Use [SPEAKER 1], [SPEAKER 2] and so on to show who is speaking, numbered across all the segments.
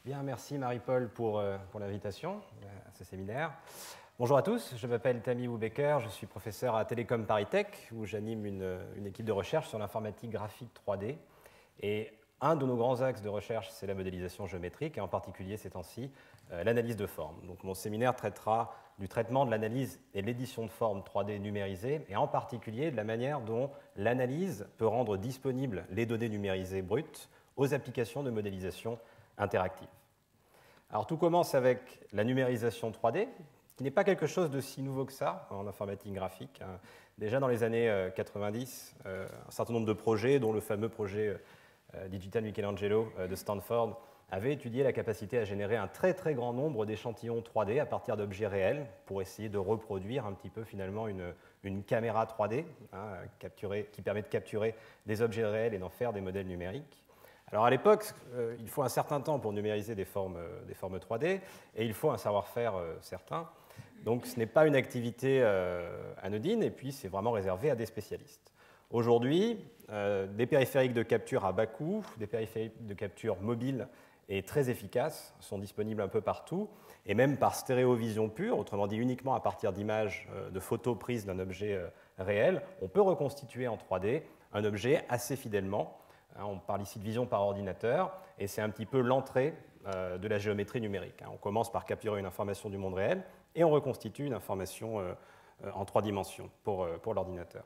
[SPEAKER 1] Bien, merci Marie-Paul pour l'invitation à ce séminaire. Bonjour à tous, je m'appelle Tammy Woubeker, je suis professeur à Télécom Paris Tech, où j'anime une équipe de recherche sur l'informatique graphique 3D. Et un de nos grands axes de recherche, c'est la modélisation géométrique, et en particulier ces temps-ci, l'analyse de formes. Donc mon séminaire traitera du traitement de l'analyse et de l'édition de formes 3D numérisées, et en particulier de la manière dont l'analyse peut rendre disponibles les données numérisées brutes aux applications de modélisation interactive. Alors tout commence avec la numérisation 3D, qui n'est pas quelque chose de si nouveau que ça en informatique graphique. Déjà dans les années 90, un certain nombre de projets, dont le fameux projet Digital Michelangelo de Stanford, avaient étudié la capacité à générer un très très grand nombre d'échantillons 3D à partir d'objets réels pour essayer de reproduire un petit peu finalement une caméra 3D qui permet de capturer des objets réels et d'en faire des modèles numériques. Alors à l'époque, il faut un certain temps pour numériser des formes 3D et il faut un savoir-faire certain. Donc ce n'est pas une activité anodine et puis c'est vraiment réservé à des spécialistes. Aujourd'hui, des périphériques de capture à bas coût, des périphériques de capture mobiles et très efficaces sont disponibles un peu partout et même par stéréovision pure, autrement dit uniquement à partir d'images de photos prises d'un objet réel, on peut reconstituer en 3D un objet assez fidèlement. On parle ici de vision par ordinateur, et c'est un petit peu l'entrée de la géométrie numérique. On commence par capturer une information du monde réel, et on reconstitue une information en 3 dimensions pour l'ordinateur.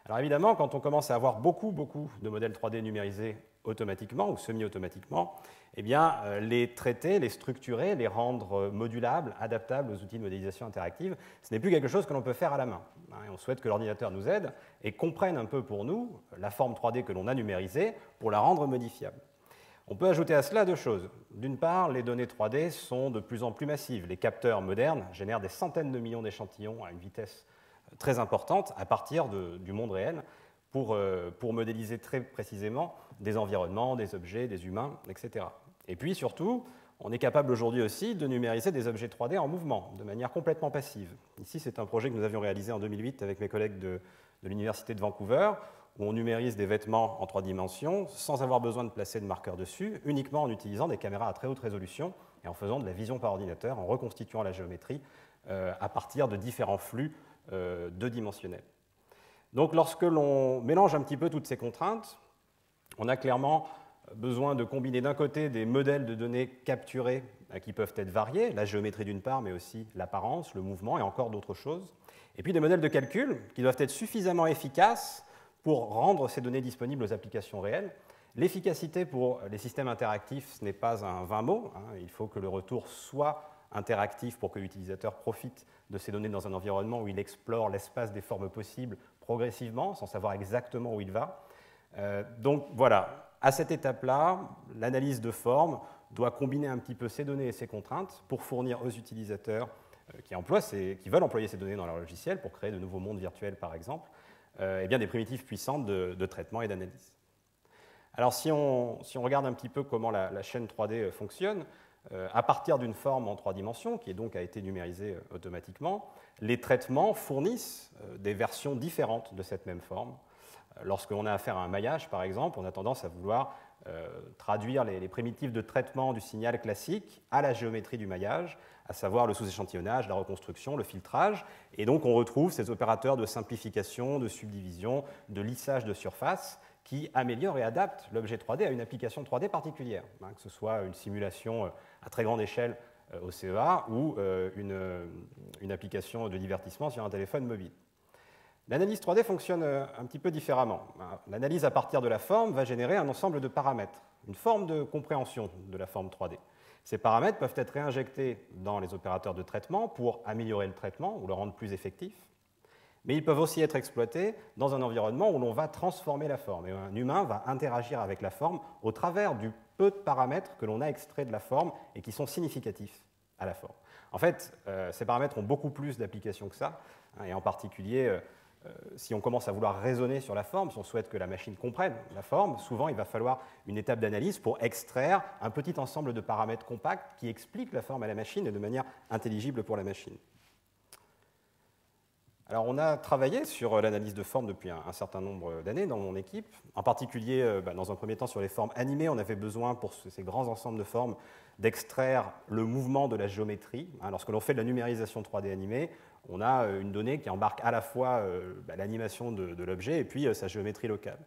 [SPEAKER 1] Alors évidemment, quand on commence à avoir beaucoup de modèles 3D numérisés automatiquement ou semi-automatiquement, eh bien, les traiter, les structurer, les rendre modulables, adaptables aux outils de modélisation interactive, ce n'est plus quelque chose que l'on peut faire à la main. Et on souhaite que l'ordinateur nous aide et comprenne un peu pour nous la forme 3D que l'on a numérisée pour la rendre modifiable. On peut ajouter à cela 2 choses. D'une part, les données 3D sont de plus en plus massives. Les capteurs modernes génèrent des centaines de millions d'échantillons à une vitesse très importante à partir du monde réel pour modéliser très précisément des environnements, des objets, des humains, etc. Et puis surtout, on est capable aujourd'hui aussi de numériser des objets 3D en mouvement, de manière complètement passive. Ici, c'est un projet que nous avions réalisé en 2008 avec mes collègues de l'Université de Vancouver, où on numérise des vêtements en 3 dimensions sans avoir besoin de placer de marqueurs dessus, uniquement en utilisant des caméras à très haute résolution et en faisant de la vision par ordinateur, en reconstituant la géométrie à partir de différents flux 2-dimensionnels. Donc lorsque l'on mélange un petit peu toutes ces contraintes, on a clairement besoin de combiner d'un côté des modèles de données capturés qui peuvent être variés, la géométrie d'une part, mais aussi l'apparence, le mouvement et encore d'autres choses, et puis des modèles de calcul qui doivent être suffisamment efficaces pour rendre ces données disponibles aux applications réelles. L'efficacité pour les systèmes interactifs, ce n'est pas un vain mot, il faut que le retour soit interactif pour que l'utilisateur profite de ces données dans un environnement où il explore l'espace des formes possibles progressivement, sans savoir exactement où il va. Donc voilà, à cette étape-là, l'analyse de forme doit combiner un petit peu ces données et ces contraintes pour fournir aux utilisateurs qui veulent employer ces données dans leur logiciel pour créer de nouveaux mondes virtuels, par exemple, eh bien des primitives puissantes de traitement et d'analyse. Alors si on regarde un petit peu comment la chaîne 3D fonctionne, à partir d'une forme en 3 dimensions, qui donc a été numérisée automatiquement, les traitements fournissent des versions différentes de cette même forme. Lorsqu'on a affaire à un maillage, par exemple, on a tendance à vouloir traduire les primitives de traitement du signal classique à la géométrie du maillage, à savoir le sous-échantillonnage, la reconstruction, le filtrage, et donc on retrouve ces opérateurs de simplification, de subdivision, de lissage de surface qui améliorent et adaptent l'objet 3D à une application 3D particulière, que ce soit une simulation à très grande échelle au CEA ou une application de divertissement sur un téléphone mobile. L'analyse 3D fonctionne un petit peu différemment. L'analyse à partir de la forme va générer un ensemble de paramètres, une forme de compréhension de la forme 3D. Ces paramètres peuvent être réinjectés dans les opérateurs de traitement pour améliorer le traitement ou le rendre plus effectif, mais ils peuvent aussi être exploités dans un environnement où l'on va transformer la forme. Et un humain va interagir avec la forme au travers du peu de paramètres que l'on a extraits de la forme et qui sont significatifs à la forme. En fait, ces paramètres ont beaucoup plus d'applications que ça, et en particulier, si on commence à vouloir raisonner sur la forme, si on souhaite que la machine comprenne la forme, souvent il va falloir une étape d'analyse pour extraire un petit ensemble de paramètres compacts qui expliquent la forme à la machine et de manière intelligible pour la machine. Alors, on a travaillé sur l'analyse de formes depuis un certain nombre d'années dans mon équipe. En particulier, dans un premier temps, sur les formes animées, on avait besoin, pour ces grands ensembles de formes, d'extraire le mouvement de la géométrie. Lorsque l'on fait de la numérisation 3D animée, on a une donnée qui embarque à la fois l'animation de l'objet et puis sa géométrie locale.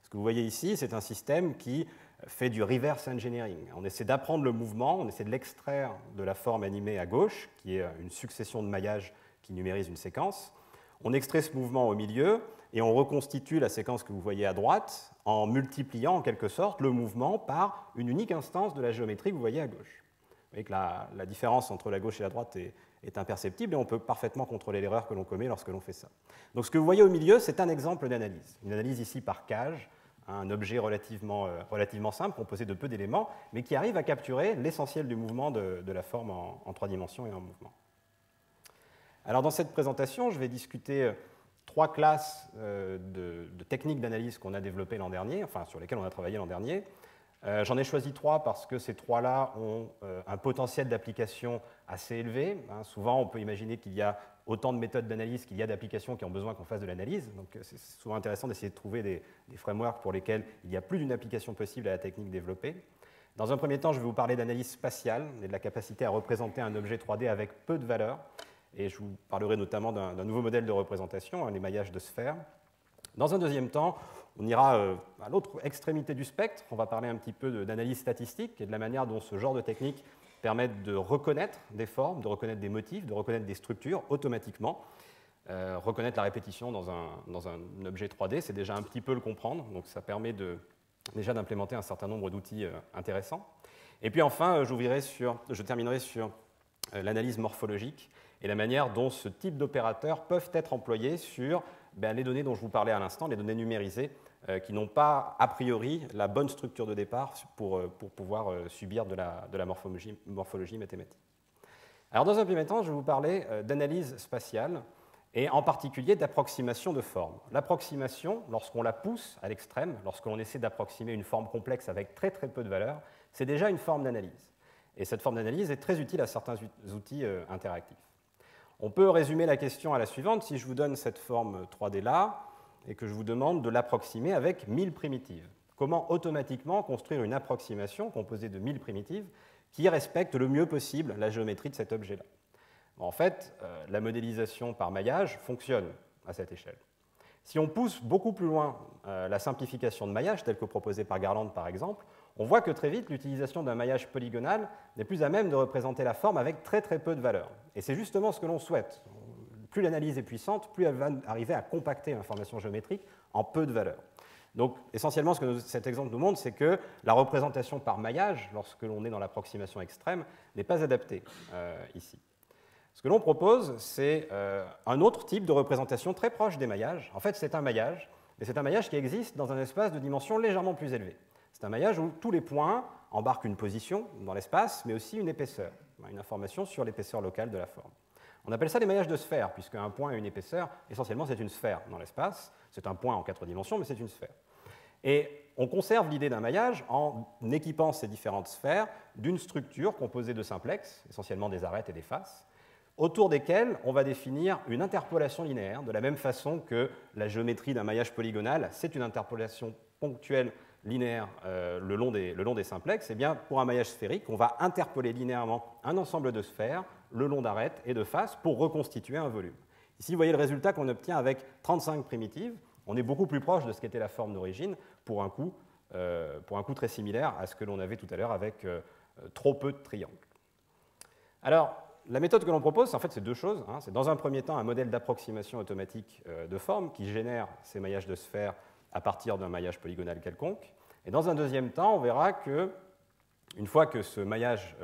[SPEAKER 1] Ce que vous voyez ici, c'est un système qui fait du reverse engineering. On essaie d'apprendre le mouvement, on essaie de l'extraire de la forme animée à gauche, qui est une succession de maillages qui numérise une séquence. On extrait ce mouvement au milieu et on reconstitue la séquence que vous voyez à droite en multipliant en quelque sorte le mouvement par une unique instance de la géométrie que vous voyez à gauche. Vous voyez que la différence entre la gauche et la droite est imperceptible et on peut parfaitement contrôler l'erreur que l'on commet lorsque l'on fait ça. Donc ce que vous voyez au milieu, c'est un exemple d'analyse. Une analyse ici par cage, un objet relativement simple, composé de peu d'éléments, mais qui arrive à capturer l'essentiel du mouvement de la forme en 3 dimensions et en mouvement. Alors dans cette présentation, je vais discuter 3 classes de techniques d'analyse qu'on a développées l'an dernier, enfin sur lesquelles on a travaillé l'an dernier. J'en ai choisi 3 parce que ces 3-là ont un potentiel d'application assez élevé. Souvent, on peut imaginer qu'il y a autant de méthodes d'analyse qu'il y a d'applications qui ont besoin qu'on fasse de l'analyse. Donc c'est souvent intéressant d'essayer de trouver des frameworks pour lesquels il y a plus d'une application possible à la technique développée. Dans un premier temps, je vais vous parler d'analyse spatiale et de la capacité à représenter un objet 3D avec peu de valeur. Et je vous parlerai notamment d'un nouveau modèle de représentation, les maillages de sphères. Dans un deuxième temps, on ira à l'autre extrémité du spectre. On va parler un petit peu d'analyse statistique et de la manière dont ce genre de techniques permettent de reconnaître des formes, de reconnaître des motifs, de reconnaître des structures automatiquement. Reconnaître la répétition dans un objet 3D, c'est déjà un petit peu le comprendre. Donc ça permet déjà d'implémenter un certain nombre d'outils intéressants. Et puis enfin, je terminerai sur l'analyse morphologique et la manière dont ce type d'opérateurs peuvent être employés sur les données dont je vous parlais à l'instant, les données numérisées, qui n'ont pas a priori la bonne structure de départ pour pouvoir subir de la morphologie mathématique. Alors dans un premier temps, je vais vous parler d'analyse spatiale et en particulier d'approximation de formes. L'approximation, lorsqu'on la pousse à l'extrême, lorsqu'on essaie d'approximer une forme complexe avec très très peu de valeur, c'est déjà une forme d'analyse. Et cette forme d'analyse est très utile à certains outils interactifs. On peut résumer la question à la suivante. Si je vous donne cette forme 3D-là et que je vous demande de l'approximer avec 1000 primitives, comment automatiquement construire une approximation composée de 1000 primitives qui respecte le mieux possible la géométrie de cet objet-là? En fait, la modélisation par maillage fonctionne à cette échelle. Si on pousse beaucoup plus loin la simplification de maillage, telle que proposée par Garland par exemple, on voit que très vite, l'utilisation d'un maillage polygonal n'est plus à même de représenter la forme avec très très peu de valeur. Et c'est justement ce que l'on souhaite. Plus l'analyse est puissante, plus elle va arriver à compacter l'information géométrique en peu de valeur. Donc essentiellement, ce que cet exemple nous montre, c'est que la représentation par maillage, lorsque l'on est dans l'approximation extrême, n'est pas adaptée ici. Ce que l'on propose, c'est un autre type de représentation très proche des maillages. En fait, c'est un maillage, mais c'est un maillage qui existe dans un espace de dimension légèrement plus élevée. C'est un maillage où tous les points embarquent une position dans l'espace, mais aussi une épaisseur, une information sur l'épaisseur locale de la forme. On appelle ça des maillages de sphères, puisque un point et une épaisseur, essentiellement, c'est une sphère dans l'espace. C'est un point en 4 dimensions, mais c'est une sphère. Et on conserve l'idée d'un maillage en équipant ces différentes sphères d'une structure composée de simplexes, essentiellement des arêtes et des faces, autour desquelles on va définir une interpolation linéaire, de la même façon que la géométrie d'un maillage polygonal, c'est une interpolation ponctuelle linéaire le long des simplexes. Et bien, pour un maillage sphérique, on va interpoler linéairement un ensemble de sphères le long d'arêtes et de faces pour reconstituer un volume. Ici, vous voyez le résultat qu'on obtient avec 35 primitives. On est beaucoup plus proche de ce qu'était la forme d'origine pour un coup très similaire à ce que l'on avait tout à l'heure avec trop peu de triangles. Alors, la méthode que l'on propose, en fait, c'est deux choses. C'est dans un premier temps un modèle d'approximation automatique de forme qui génère ces maillages de sphères à partir d'un maillage polygonal quelconque. Et dans un deuxième temps, on verra que, une fois que ce maillage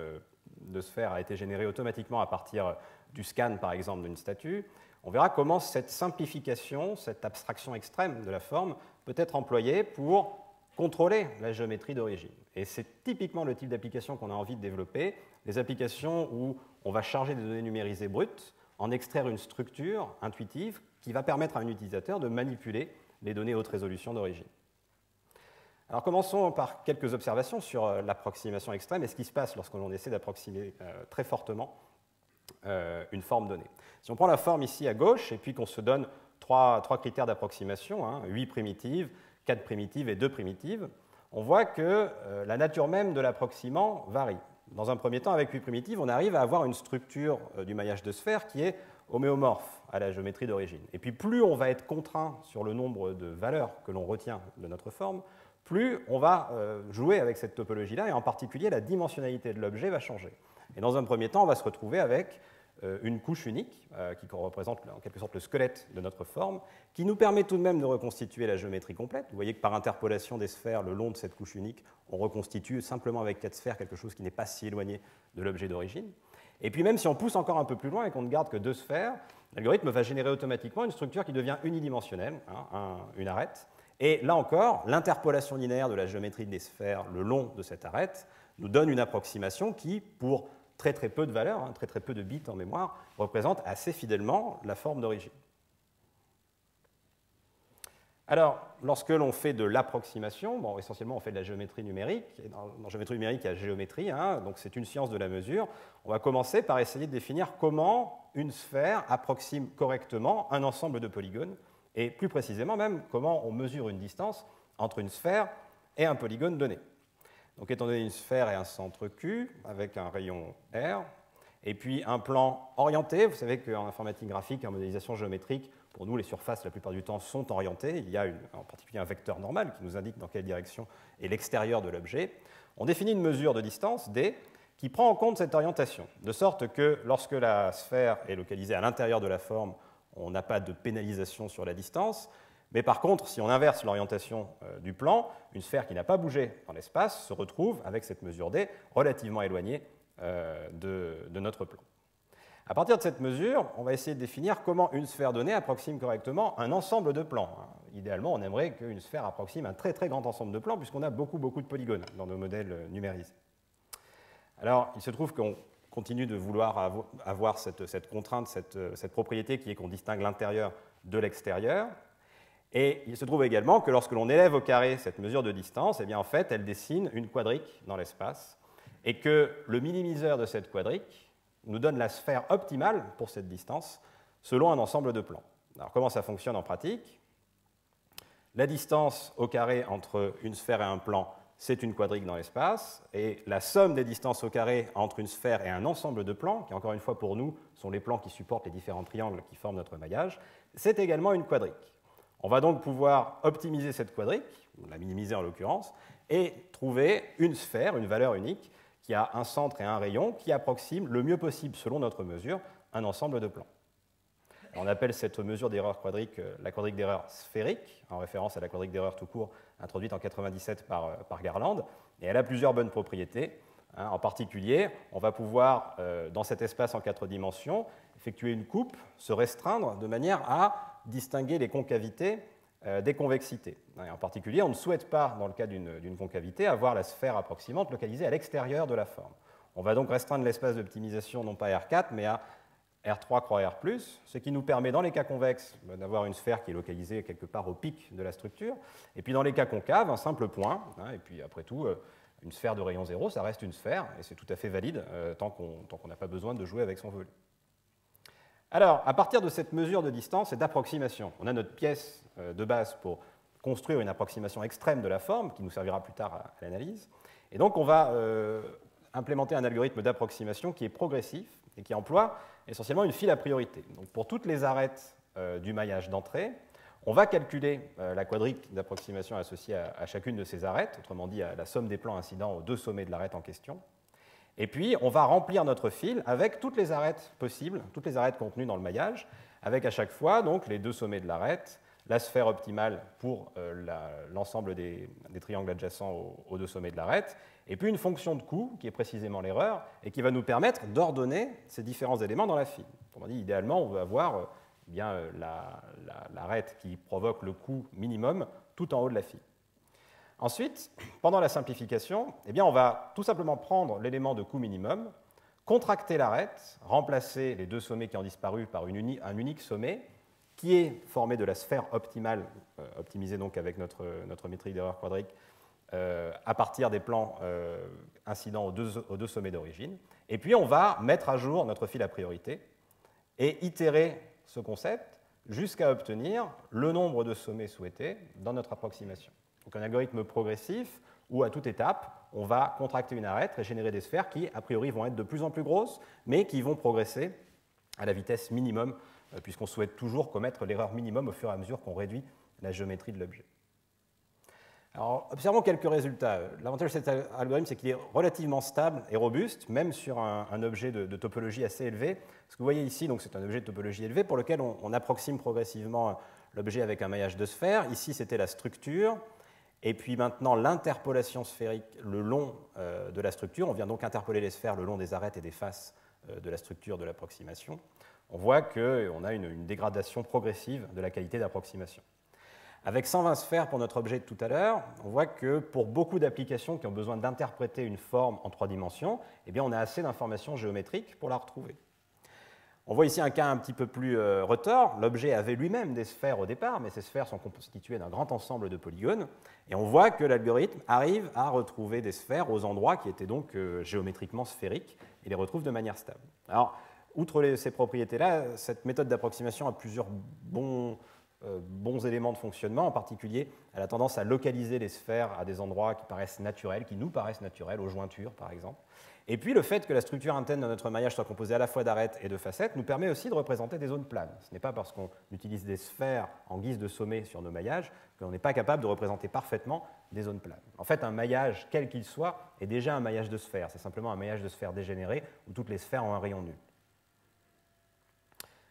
[SPEAKER 1] de sphères a été généré automatiquement à partir du scan, par exemple, d'une statue, on verra comment cette simplification, cette abstraction extrême de la forme peut être employée pour contrôler la géométrie d'origine. Et c'est typiquement le type d'application qu'on a envie de développer, des applications où on va charger des données numérisées brutes, en extraire une structure intuitive qui va permettre à un utilisateur de manipuler les données haute résolution d'origine. Alors commençons par quelques observations sur l'approximation extrême et ce qui se passe lorsque l'on essaie d'approximer très fortement une forme donnée. Si on prend la forme ici à gauche et puis qu'on se donne trois critères d'approximation, 8 primitives, 4 primitives et 2 primitives, on voit que la nature même de l'approximant varie. Dans un premier temps, avec 8 primitives, on arrive à avoir une structure du maillage de sphère qui est homéomorphe à la géométrie d'origine. Et puis plus on va être contraint sur le nombre de valeurs que l'on retient de notre forme, plus on va jouer avec cette topologie-là, et en particulier la dimensionnalité de l'objet va changer. Et dans un premier temps, on va se retrouver avec une couche unique, qui représente en quelque sorte le squelette de notre forme, qui nous permet tout de même de reconstituer la géométrie complète. Vous voyez que par interpolation des sphères le long de cette couche unique, on reconstitue simplement avec 4 sphères quelque chose qui n'est pas si éloigné de l'objet d'origine. Et puis même si on pousse encore un peu plus loin et qu'on ne garde que 2 sphères, l'algorithme va générer automatiquement une structure qui devient unidimensionnelle, une arête. Et là encore, l'interpolation linéaire de la géométrie des sphères le long de cette arête nous donne une approximation qui, pour très peu de valeurs, très peu de bits en mémoire, représente assez fidèlement la forme d'origine. Alors, lorsque l'on fait de l'approximation, essentiellement on fait de la géométrie numérique, et dans géométrie numérique il y a géométrie, donc c'est une science de la mesure. On va commencer par essayer de définir comment une sphère approxime correctement un ensemble de polygones, et plus précisément même comment on mesure une distance entre une sphère et un polygone donné. Donc étant donné une sphère et un centre Q avec un rayon R, et puis un plan orienté, vous savez qu'en informatique graphique, en modélisation géométrique, pour nous les surfaces la plupart du temps sont orientées, il y a en particulier un vecteur normal qui nous indique dans quelle direction est l'extérieur de l'objet. On définit une mesure de distance, D, qui prend en compte cette orientation, de sorte que lorsque la sphère est localisée à l'intérieur de la forme, on n'a pas de pénalisation sur la distance. Mais par contre, si on inverse l'orientation du plan, une sphère qui n'a pas bougé dans l'espace se retrouve, avec cette mesure D, relativement éloignée de notre plan. À partir de cette mesure, on va essayer de définir comment une sphère donnée approxime correctement un ensemble de plans. Idéalement, on aimerait qu'une sphère approxime un très grand ensemble de plans, puisqu'on a beaucoup de polygones dans nos modèles numérisés. Alors, il se trouve qu'on continue de vouloir avoir cette contrainte, cette propriété qui est qu'on distingue l'intérieur de l'extérieur. Et il se trouve également que lorsque l'on élève au carré cette mesure de distance, eh bien, en fait, elle dessine une quadrique dans l'espace, et que le minimiseur de cette quadrique nous donne la sphère optimale pour cette distance selon un ensemble de plans. Alors, comment ça fonctionne en pratique? La distance au carré entre une sphère et un plan, c'est une quadrique dans l'espace, et la somme des distances au carré entre une sphère et un ensemble de plans, qui encore une fois pour nous sont les plans qui supportent les différents triangles qui forment notre maillage, c'est également une quadrique. On va donc pouvoir optimiser cette quadrique, la minimiser en l'occurrence, et trouver une sphère, une valeur unique, qui a un centre et un rayon, qui approxime le mieux possible, selon notre mesure, un ensemble de plans. On appelle cette mesure d'erreur quadrique la quadrique d'erreur sphérique, en référence à la quadrique d'erreur tout court introduite en 1997 par Garland, et elle a plusieurs bonnes propriétés. En particulier, on va pouvoir, dans cet espace en 4 dimensions, effectuer une coupe, se restreindre de manière à distinguer les concavités des convexités. Et en particulier, on ne souhaite pas, dans le cas d'une concavité, avoir la sphère approximante localisée à l'extérieur de la forme. On va donc restreindre l'espace d'optimisation non pas à R4, mais à R3 croix R+, ce qui nous permet, dans les cas convexes, d'avoir une sphère qui est localisée quelque part au pic de la structure, et puis dans les cas concaves, un simple point, et puis après tout, une sphère de rayon 0, ça reste une sphère, et c'est tout à fait valide tant qu'on n'a pas besoin de jouer avec son volume. Alors, à partir de cette mesure de distance et d'approximation, on a notre pièce de base pour construire une approximation extrême de la forme, qui nous servira plus tard à l'analyse, et donc on va implémenter un algorithme d'approximation qui est progressif et qui emploie essentiellement une file à priorité. Donc, pour toutes les arêtes du maillage d'entrée, on va calculer la quadrique d'approximation associée à chacune de ces arêtes, autrement dit à la somme des plans incidents aux 2 sommets de l'arête en question. Et puis, on va remplir notre file avec toutes les arêtes possibles, toutes les arêtes contenues dans le maillage, avec à chaque fois donc, les 2 sommets de l'arête, la sphère optimale pour l'ensemble des triangles adjacents aux 2 sommets de l'arête, et puis une fonction de coût, qui est précisément l'erreur, et qui va nous permettre d'ordonner ces différents éléments dans la file. Autrement dit, idéalement, on veut avoir l'arête qui provoque le coût minimum tout en haut de la file. Ensuite, pendant la simplification, on va tout simplement prendre l'élément de coût minimum, contracter l'arête, remplacer les 2 sommets qui ont disparu par un unique sommet, qui est formé de la sphère optimale, optimisée donc avec notre métrique d'erreur quadrique, à partir des plans incidents aux deux sommets d'origine. Et puis on va mettre à jour notre fil à priorité et itérer ce concept jusqu'à obtenir le nombre de sommets souhaités dans notre approximation. Donc un algorithme progressif où à toute étape, on va contracter une arête et générer des sphères qui, a priori, vont être de plus en plus grosses, mais qui vont progresser à la vitesse minimum, puisqu'on souhaite toujours commettre l'erreur minimum au fur et à mesure qu'on réduit la géométrie de l'objet. Alors, observons quelques résultats. L'avantage de cet algorithme, c'est qu'il est relativement stable et robuste, même sur un objet de topologie assez élevé. Ce que vous voyez ici, c'est un objet de topologie élevée pour lequel on approxime progressivement l'objet avec un maillage de sphères. Ici, c'était la structure. Et puis maintenant, l'interpolation sphérique le long de la structure. On vient donc interpoler les sphères le long des arêtes et des faces de la structure de l'approximation. On voit qu'on a une dégradation progressive de la qualité d'approximation. Avec 120 sphères pour notre objet de tout à l'heure, on voit que pour beaucoup d'applications qui ont besoin d'interpréter une forme en 3 dimensions, eh bien, on a assez d'informations géométriques pour la retrouver. On voit ici un cas un petit peu plus retors. L'objet avait lui-même des sphères au départ, mais ces sphères sont constituées d'un grand ensemble de polygones. Et on voit que l'algorithme arrive à retrouver des sphères aux endroits qui étaient donc géométriquement sphériques et les retrouve de manière stable. Alors, outre ces propriétés-là, cette méthode d'approximation a plusieurs bons éléments de fonctionnement. En particulier, elle a tendance à localiser les sphères à des endroits qui paraissent naturels, qui nous paraissent naturels, aux jointures par exemple. Et puis le fait que la structure interne de notre maillage soit composée à la fois d'arêtes et de facettes nous permet aussi de représenter des zones planes. Ce n'est pas parce qu'on utilise des sphères en guise de sommet sur nos maillages qu'on n'est pas capable de représenter parfaitement des zones planes. En fait, un maillage, quel qu'il soit, est déjà un maillage de sphères. C'est simplement un maillage de sphères dégénéré où toutes les sphères ont un rayon nul.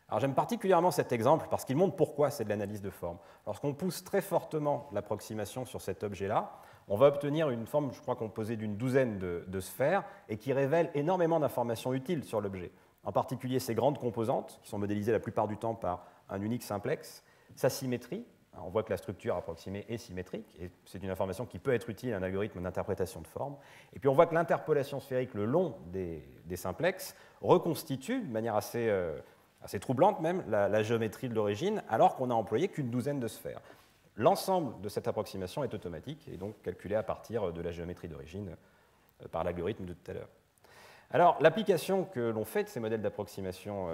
[SPEAKER 1] Alors j'aime particulièrement cet exemple parce qu'il montre pourquoi c'est de l'analyse de forme. Lorsqu'on pousse très fortement l'approximation sur cet objet-là, on va obtenir une forme, je crois, composée d'une douzaine de sphères et qui révèle énormément d'informations utiles sur l'objet. En particulier ses grandes composantes, qui sont modélisées la plupart du temps par un unique simplex, sa symétrie. On voit que la structure approximée est symétrique, et c'est une information qui peut être utile à un algorithme d'interprétation de forme. Et puis on voit que l'interpolation sphérique le long des simplex reconstitue de manière assez troublante même la géométrie de l'origine, alors qu'on n'a employé qu'une douzaine de sphères. L'ensemble de cette approximation est automatique et donc calculé à partir de la géométrie d'origine par l'algorithme de tout à l'heure. Alors, l'application que l'on fait de ces modèles d'approximation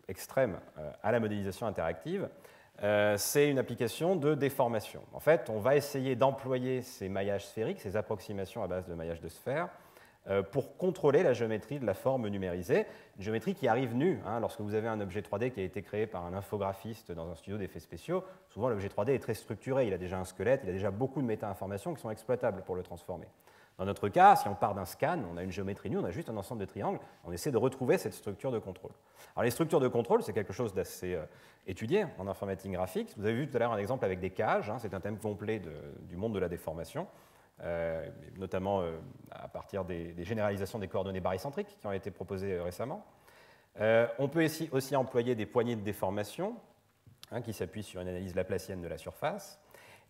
[SPEAKER 1] extrêmes à la modélisation interactive, c'est une application de déformation. En fait, on va essayer d'employer ces maillages sphériques, ces approximations à base de maillages de sphères, pour contrôler la géométrie de la forme numérisée, une géométrie qui arrive nue. Lorsque vous avez un objet 3D qui a été créé par un infographiste dans un studio d'effets spéciaux, souvent l'objet 3D est très structuré, il a déjà un squelette, il a déjà beaucoup de méta-informations qui sont exploitables pour le transformer. Dans notre cas, si on part d'un scan, on a une géométrie nue, on a juste un ensemble de triangles, on essaie de retrouver cette structure de contrôle. Alors les structures de contrôle, c'est quelque chose d'assez étudié en informatique graphique. Vous avez vu tout à l'heure un exemple avec des cages, c'est un thème complet du monde de la déformation. Notamment à partir des généralisations des coordonnées barycentriques qui ont été proposées récemment. On peut aussi employer des poignées de déformation qui s'appuient sur une analyse laplacienne de la surface.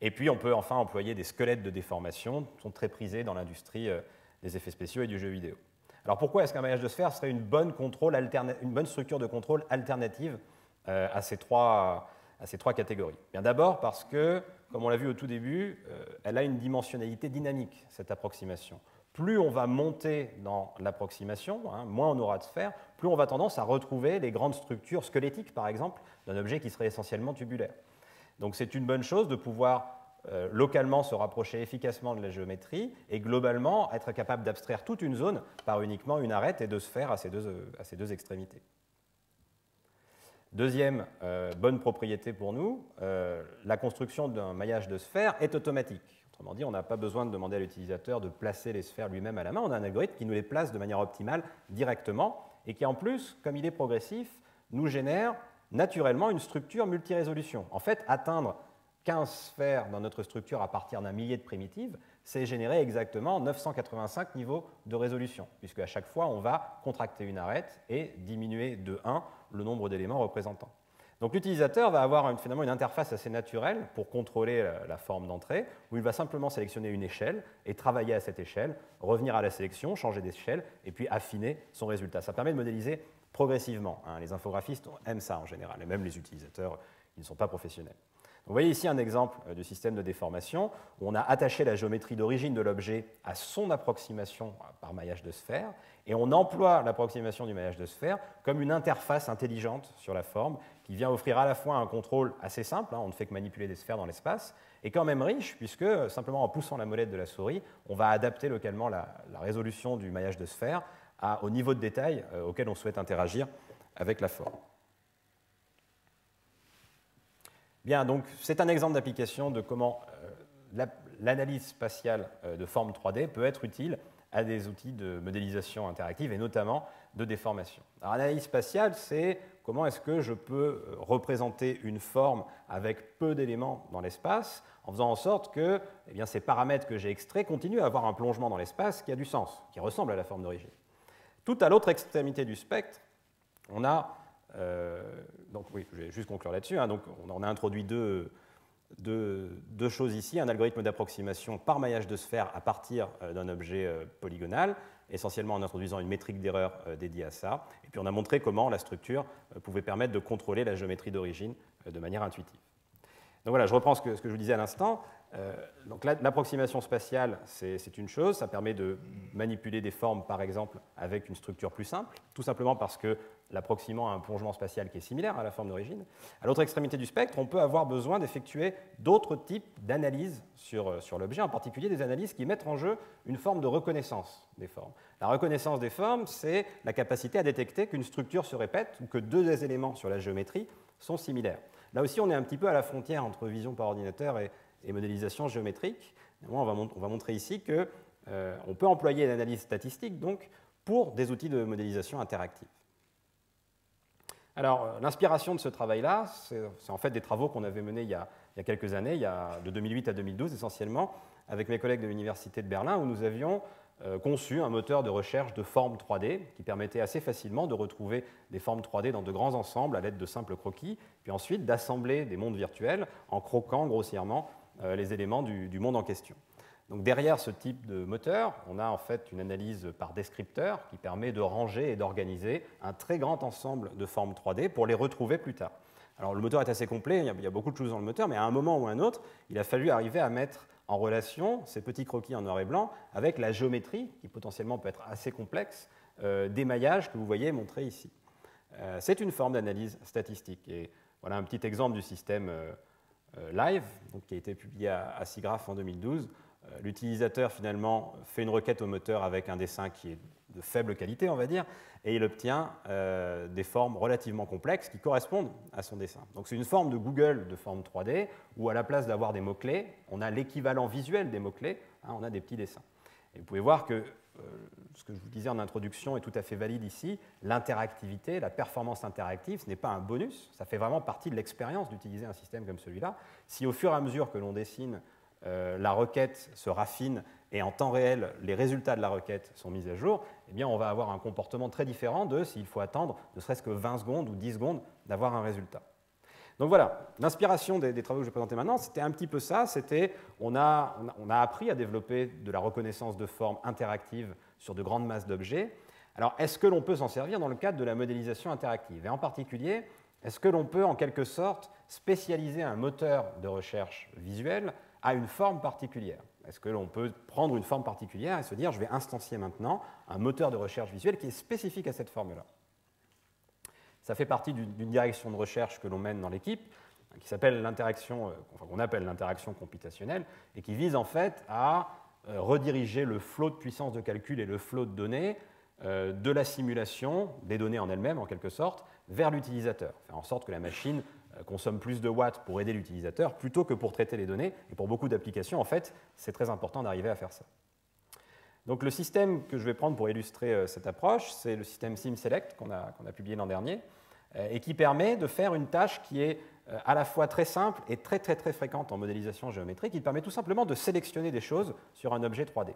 [SPEAKER 1] Et puis on peut enfin employer des squelettes de déformation qui sont très prisés dans l'industrie des effets spéciaux et du jeu vidéo. Alors pourquoi est-ce qu'un maillage de sphères serait une bonne structure de contrôle alternative à ces trois catégories? Bien d'abord parce que, comme on l'a vu au tout début, elle a une dimensionnalité dynamique, cette approximation. Plus on va monter dans l'approximation, moins on aura de sphères, plus on va tendance à retrouver les grandes structures squelettiques, par exemple, d'un objet qui serait essentiellement tubulaire. Donc c'est une bonne chose de pouvoir localement se rapprocher efficacement de la géométrie et globalement être capable d'abstraire toute une zone par uniquement une arête et deux sphères à ces deux extrémités. Deuxième bonne propriété pour nous, la construction d'un maillage de sphères est automatique. Autrement dit, on n'a pas besoin de demander à l'utilisateur de placer les sphères lui-même à la main. On a un algorithme qui nous les place de manière optimale directement et qui, en plus, comme il est progressif, nous génère naturellement une structure multirésolution. En fait, atteindre 15 sphères dans notre structure à partir d'un millier de primitives, c'est générer exactement 985 niveaux de résolution, puisque à chaque fois, on va contracter une arête et diminuer de 1 le nombre d'éléments représentants. Donc l'utilisateur va avoir finalement une interface assez naturelle pour contrôler la forme d'entrée, où il va simplement sélectionner une échelle et travailler à cette échelle, revenir à la sélection, changer d'échelle, et puis affiner son résultat. Ça permet de modéliser progressivement. Les infographistes aiment ça en général, et même les utilisateurs qui ne sont pas professionnels. Vous voyez ici un exemple du système de déformation où on a attaché la géométrie d'origine de l'objet à son approximation par maillage de sphère, et on emploie l'approximation du maillage de sphère comme une interface intelligente sur la forme qui vient offrir à la fois un contrôle assez simple, on ne fait que manipuler des sphères dans l'espace, et quand même riche, puisque simplement en poussant la molette de la souris, on va adapter localement la résolution du maillage de sphère au niveau de détail auquel on souhaite interagir avec la forme. Bien, donc c'est un exemple d'application de comment l'analyse spatiale de forme 3D peut être utile à des outils de modélisation interactive et notamment de déformation. Alors, l'analyse spatiale, c'est comment est-ce que je peux représenter une forme avec peu d'éléments dans l'espace en faisant en sorte que ces paramètres que j'ai extraits continuent à avoir un plongement dans l'espace qui a du sens, qui ressemble à la forme d'origine. Tout à l'autre extrémité du spectre, on a donc oui, je vais juste conclure là-dessus. Donc, on a introduit deux choses ici, un algorithme d'approximation par maillage de sphère à partir d'un objet polygonal, essentiellement en introduisant une métrique d'erreur dédiée à ça. Et puis on a montré comment la structure pouvait permettre de contrôler la géométrie d'origine de manière intuitive. Donc voilà, je reprends ce que je vous disais à l'instant. Donc l'approximation spatiale, c'est une chose, ça permet de manipuler des formes, par exemple, avec une structure plus simple, tout simplement parce que l'approximant a un plongement spatial qui est similaire à la forme d'origine. À l'autre extrémité du spectre, on peut avoir besoin d'effectuer d'autres types d'analyses sur l'objet, en particulier des analyses qui mettent en jeu une forme de reconnaissance des formes. La reconnaissance des formes, c'est la capacité à détecter qu'une structure se répète ou que deux des éléments sur la géométrie sont similaires. Là aussi, on est un petit peu à la frontière entre vision par ordinateur et modélisation géométrique. On va montrer ici qu'on peut employer l'analyse statistique donc, pour des outils de modélisation interactive. Alors, l'inspiration de ce travail-là, c'est en fait des travaux qu'on avait menés il y a quelques années, de 2008 à 2012 essentiellement, avec mes collègues de l'Université de Berlin, où nous avions conçu un moteur de recherche de formes 3D qui permettait assez facilement de retrouver des formes 3D dans de grands ensembles à l'aide de simples croquis, puis ensuite d'assembler des mondes virtuels en croquant grossièrement les éléments du monde en question. Donc derrière ce type de moteur, on a en fait une analyse par descripteur qui permet de ranger et d'organiser un très grand ensemble de formes 3D pour les retrouver plus tard. Alors le moteur est assez complet, il y a beaucoup de choses dans le moteur, mais à un moment ou à un autre, il a fallu arriver à mettre en relation ces petits croquis en noir et blanc avec la géométrie, qui potentiellement peut être assez complexe, des maillages que vous voyez montrés ici. C'est une forme d'analyse statistique. Et voilà un petit exemple du système Live, donc, qui a été publié à SIGGRAPH en 2012. L'utilisateur, finalement, fait une requête au moteur avec un dessin qui est de faible qualité, on va dire, et il obtient des formes relativement complexes qui correspondent à son dessin. Donc c'est une forme de Google de forme 3D, où à la place d'avoir des mots-clés, on a l'équivalent visuel des mots-clés, on a des petits dessins. Et vous pouvez voir que ce que je vous disais en introduction est tout à fait valide ici. L'interactivité, la performance interactive, ce n'est pas un bonus, ça fait vraiment partie de l'expérience d'utiliser un système comme celui-là. Si au fur et à mesure que l'on dessine, la requête se raffine et en temps réel, les résultats de la requête sont mis à jour, eh bien, on va avoir un comportement très différent de s'il faut attendre ne serait-ce que 20 secondes ou 10 secondes d'avoir un résultat. Donc voilà, l'inspiration des travaux que je vais présenter maintenant, c'était un petit peu ça, on a appris à développer de la reconnaissance de formes interactives sur de grandes masses d'objets. Alors, est-ce que l'on peut s'en servir dans le cadre de la modélisation interactive? Et en particulier, est-ce que l'on peut en quelque sorte spécialiser un moteur de recherche visuelle à une forme particulière? Est-ce que l'on peut prendre une forme particulière et se dire, je vais instancier maintenant un moteur de recherche visuelle qui est spécifique à cette forme-là? Ça fait partie d'une direction de recherche que l'on mène dans l'équipe, qui s'appelle l'interaction, qu'on appelle l'interaction computationnelle, et qui vise en fait à rediriger le flot de puissance de calcul et le flot de données de la simulation, des données en elles-mêmes en quelque sorte, vers l'utilisateur. Faire en sorte que la machine consomme plus de watts pour aider l'utilisateur plutôt que pour traiter les données. Et pour beaucoup d'applications, en fait, c'est très important d'arriver à faire ça. Donc le système que je vais prendre pour illustrer cette approche, c'est le système SimSelect qu'on a publié l'an dernier et qui permet de faire une tâche qui est à la fois très simple et très fréquente en modélisation géométrique. Il permet tout simplement de sélectionner des choses sur un objet 3D.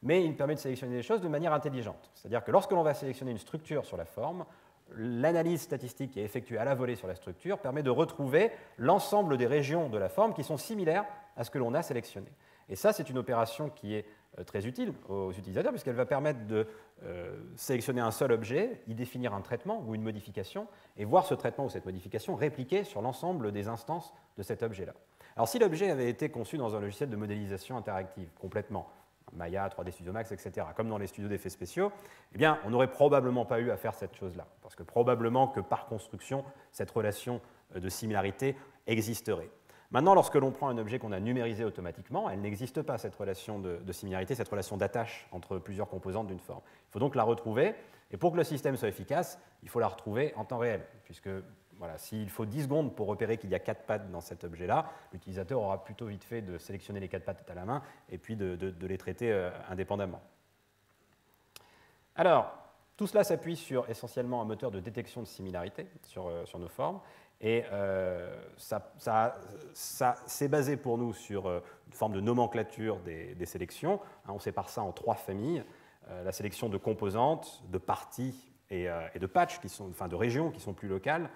[SPEAKER 1] Mais il permet de sélectionner des choses de manière intelligente. C'est-à-dire que lorsque l'on va sélectionner une structure sur la forme, l'analyse statistique qui est effectuée à la volée sur la structure permet de retrouver l'ensemble des régions de la forme qui sont similaires à ce que l'on a sélectionné. Et ça, c'est une opération qui est très utile aux utilisateurs puisqu'elle va permettre de sélectionner un seul objet, y définir un traitement ou une modification et voir ce traitement ou cette modification répliqué sur l'ensemble des instances de cet objet-là. Alors si l'objet avait été conçu dans un logiciel de modélisation interactive complètement, Maya, 3D Studio Max, etc., comme dans les studios d'effets spéciaux, eh bien, on n'aurait probablement pas eu à faire cette chose-là, parce que probablement que par construction, cette relation de similarité existerait. Maintenant, lorsque l'on prend un objet qu'on a numérisé automatiquement, elle n'existe pas, cette relation de similarité, cette relation d'attache entre plusieurs composantes d'une forme. Il faut donc la retrouver, et pour que le système soit efficace, il faut la retrouver en temps réel, puisque voilà, s'il faut 10 secondes pour repérer qu'il y a 4 pattes dans cet objet-là, l'utilisateur aura plutôt vite fait de sélectionner les 4 pattes à la main et puis de les traiter indépendamment. Alors, tout cela s'appuie sur essentiellement un moteur de détection de similarité sur nos formes. Et ça c'est basé pour nous sur une forme de nomenclature des sélections. On sépare ça en 3 familles. La sélection de composantes, de parties et de patchs, enfin de régions qui sont plus locales.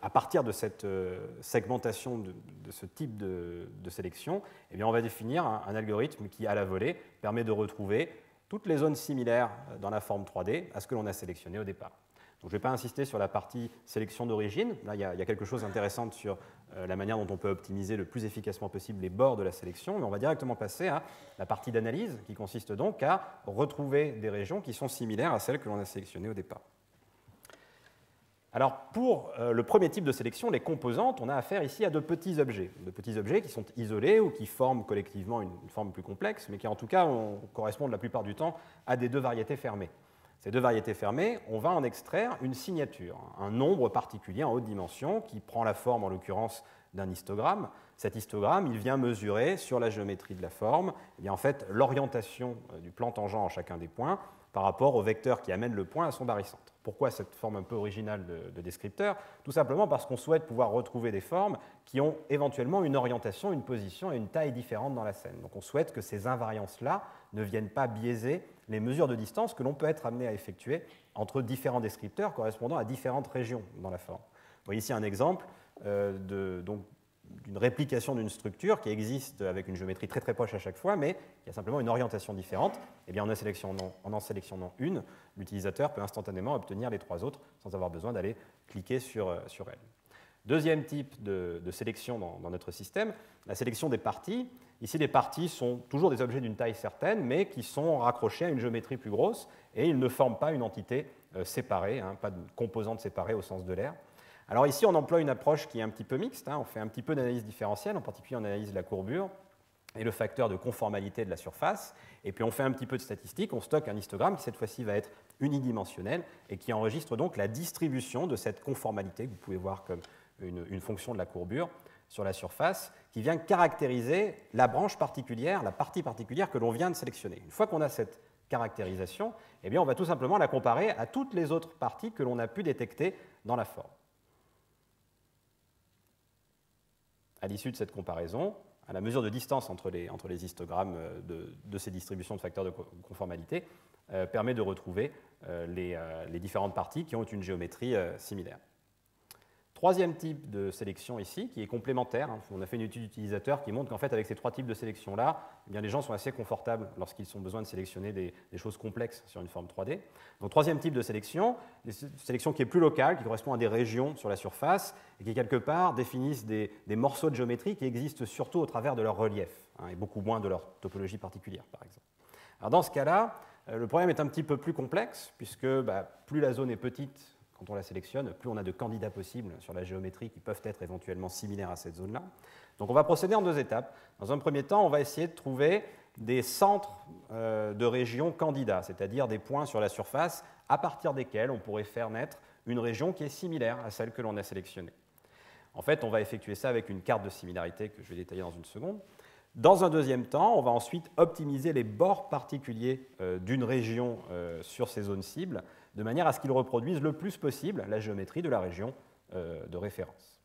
[SPEAKER 1] À partir de cette segmentation de ce type de sélection, eh bien, on va définir un algorithme qui, à la volée, permet de retrouver toutes les zones similaires dans la forme 3D à ce que l'on a sélectionné au départ. Donc, je ne vais pas insister sur la partie sélection d'origine. Là, il y a quelque chose d'intéressant sur la manière dont on peut optimiser le plus efficacement possible les bords de la sélection, mais on va directement passer à la partie d'analyse, qui consiste donc à retrouver des régions qui sont similaires à celles que l'on a sélectionnées au départ. Alors, pour le premier type de sélection, les composantes, on a affaire ici à de petits objets qui sont isolés ou qui forment collectivement une forme plus complexe, mais qui en tout cas correspondent la plupart du temps à des 2 variétés fermées. Ces 2 variétés fermées, on va en extraire une signature, un nombre particulier en haute dimension qui prend la forme, en l'occurrence, d'un histogramme. Cet histogramme, il vient mesurer sur la géométrie de la forme, eh bien, en fait, l'orientation du plan tangent en chacun des points par rapport au vecteur qui amène le point à son barycentre. Pourquoi cette forme un peu originale de descripteur? Tout simplement parce qu'on souhaite pouvoir retrouver des formes qui ont éventuellement une orientation, une position et une taille différentes dans la scène. Donc on souhaite que ces invariances-là ne viennent pas biaiser les mesures de distance que l'on peut être amené à effectuer entre différents descripteurs correspondant à différentes régions dans la forme. Vous voyez ici un exemple d'une réplication d'une structure qui existe avec une géométrie très très proche à chaque fois, mais qui a simplement une orientation différente. Eh bien, en en sélectionnant une, l'utilisateur peut instantanément obtenir les 3 autres sans avoir besoin d'aller cliquer sur elle. Deuxième type de sélection dans notre système, la sélection des parties. Ici, les parties sont toujours des objets d'une taille certaine, mais qui sont raccrochés à une géométrie plus grosse, et ils ne forment pas une entité séparée, pas de composante séparée au sens de l'air. Alors ici, on emploie une approche qui est un petit peu mixte. On fait un petit peu d'analyse différentielle, en particulier on analyse la courbure et le facteur de conformalité de la surface. Et puis on fait un petit peu de statistique, on stocke un histogramme qui cette fois-ci va être unidimensionnel et qui enregistre donc la distribution de cette conformalité, que vous pouvez voir comme une fonction de la courbure sur la surface, qui vient caractériser la branche particulière, la partie particulière que l'on vient de sélectionner. Une fois qu'on a cette caractérisation, eh bien on va tout simplement la comparer à toutes les autres parties que l'on a pu détecter dans la forme. À l'issue de cette comparaison, à la mesure de distance entre les histogrammes de ces distributions de facteurs de conformalité, permet de retrouver les différentes parties qui ont une géométrie similaire. Troisième type de sélection ici, qui est complémentaire. On a fait une étude utilisateur qui montre qu'en fait, avec ces 3 types de sélection-là, eh bien, les gens sont assez confortables lorsqu'ils ont besoin de sélectionner des choses complexes sur une forme 3D. Donc, troisième type de sélection, une sélection qui est plus locale, qui correspond à des régions sur la surface et qui, quelque part, définissent des morceaux de géométrie qui existent surtout au travers de leur relief, et beaucoup moins de leur topologie particulière, par exemple. Alors, dans ce cas-là, le problème est un petit peu plus complexe, puisque plus la zone est petite, quand on la sélectionne, plus on a de candidats possibles sur la géométrie qui peuvent être éventuellement similaires à cette zone-là. Donc on va procéder en 2 étapes. Dans un premier temps, on va essayer de trouver des centres de régions candidats, c'est-à-dire des points sur la surface à partir desquels on pourrait faire naître une région qui est similaire à celle que l'on a sélectionnée. En fait, on va effectuer ça avec une carte de similarité que je vais détailler dans une seconde. Dans un deuxième temps, on va ensuite optimiser les bords particuliers d'une région sur ces zones cibles, de manière à ce qu'ils reproduisent le plus possible la géométrie de la région de référence,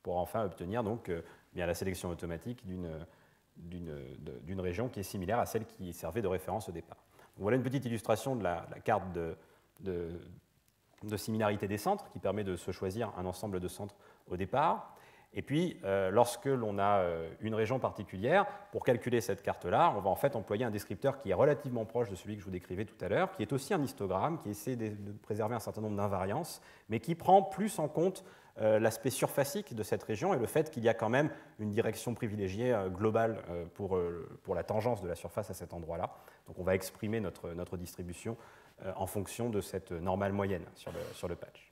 [SPEAKER 1] pour enfin obtenir donc, bien la sélection automatique d'une région qui est similaire à celle qui servait de référence au départ. Donc, voilà une petite illustration de la carte de similarité des centres, qui permet de se choisir un ensemble de centres au départ. Et puis, lorsque l'on a une région particulière, pour calculer cette carte-là, on va en fait employer un descripteur qui est relativement proche de celui que je vous décrivais tout à l'heure, qui est aussi un histogramme, qui essaie de préserver un certain nombre d'invariances, mais qui prend plus en compte l'aspect surfacique de cette région et le fait qu'il y a quand même une direction privilégiée globale pour la tangence de la surface à cet endroit-là. Donc on va exprimer notre distribution en fonction de cette normale moyenne sur le patch.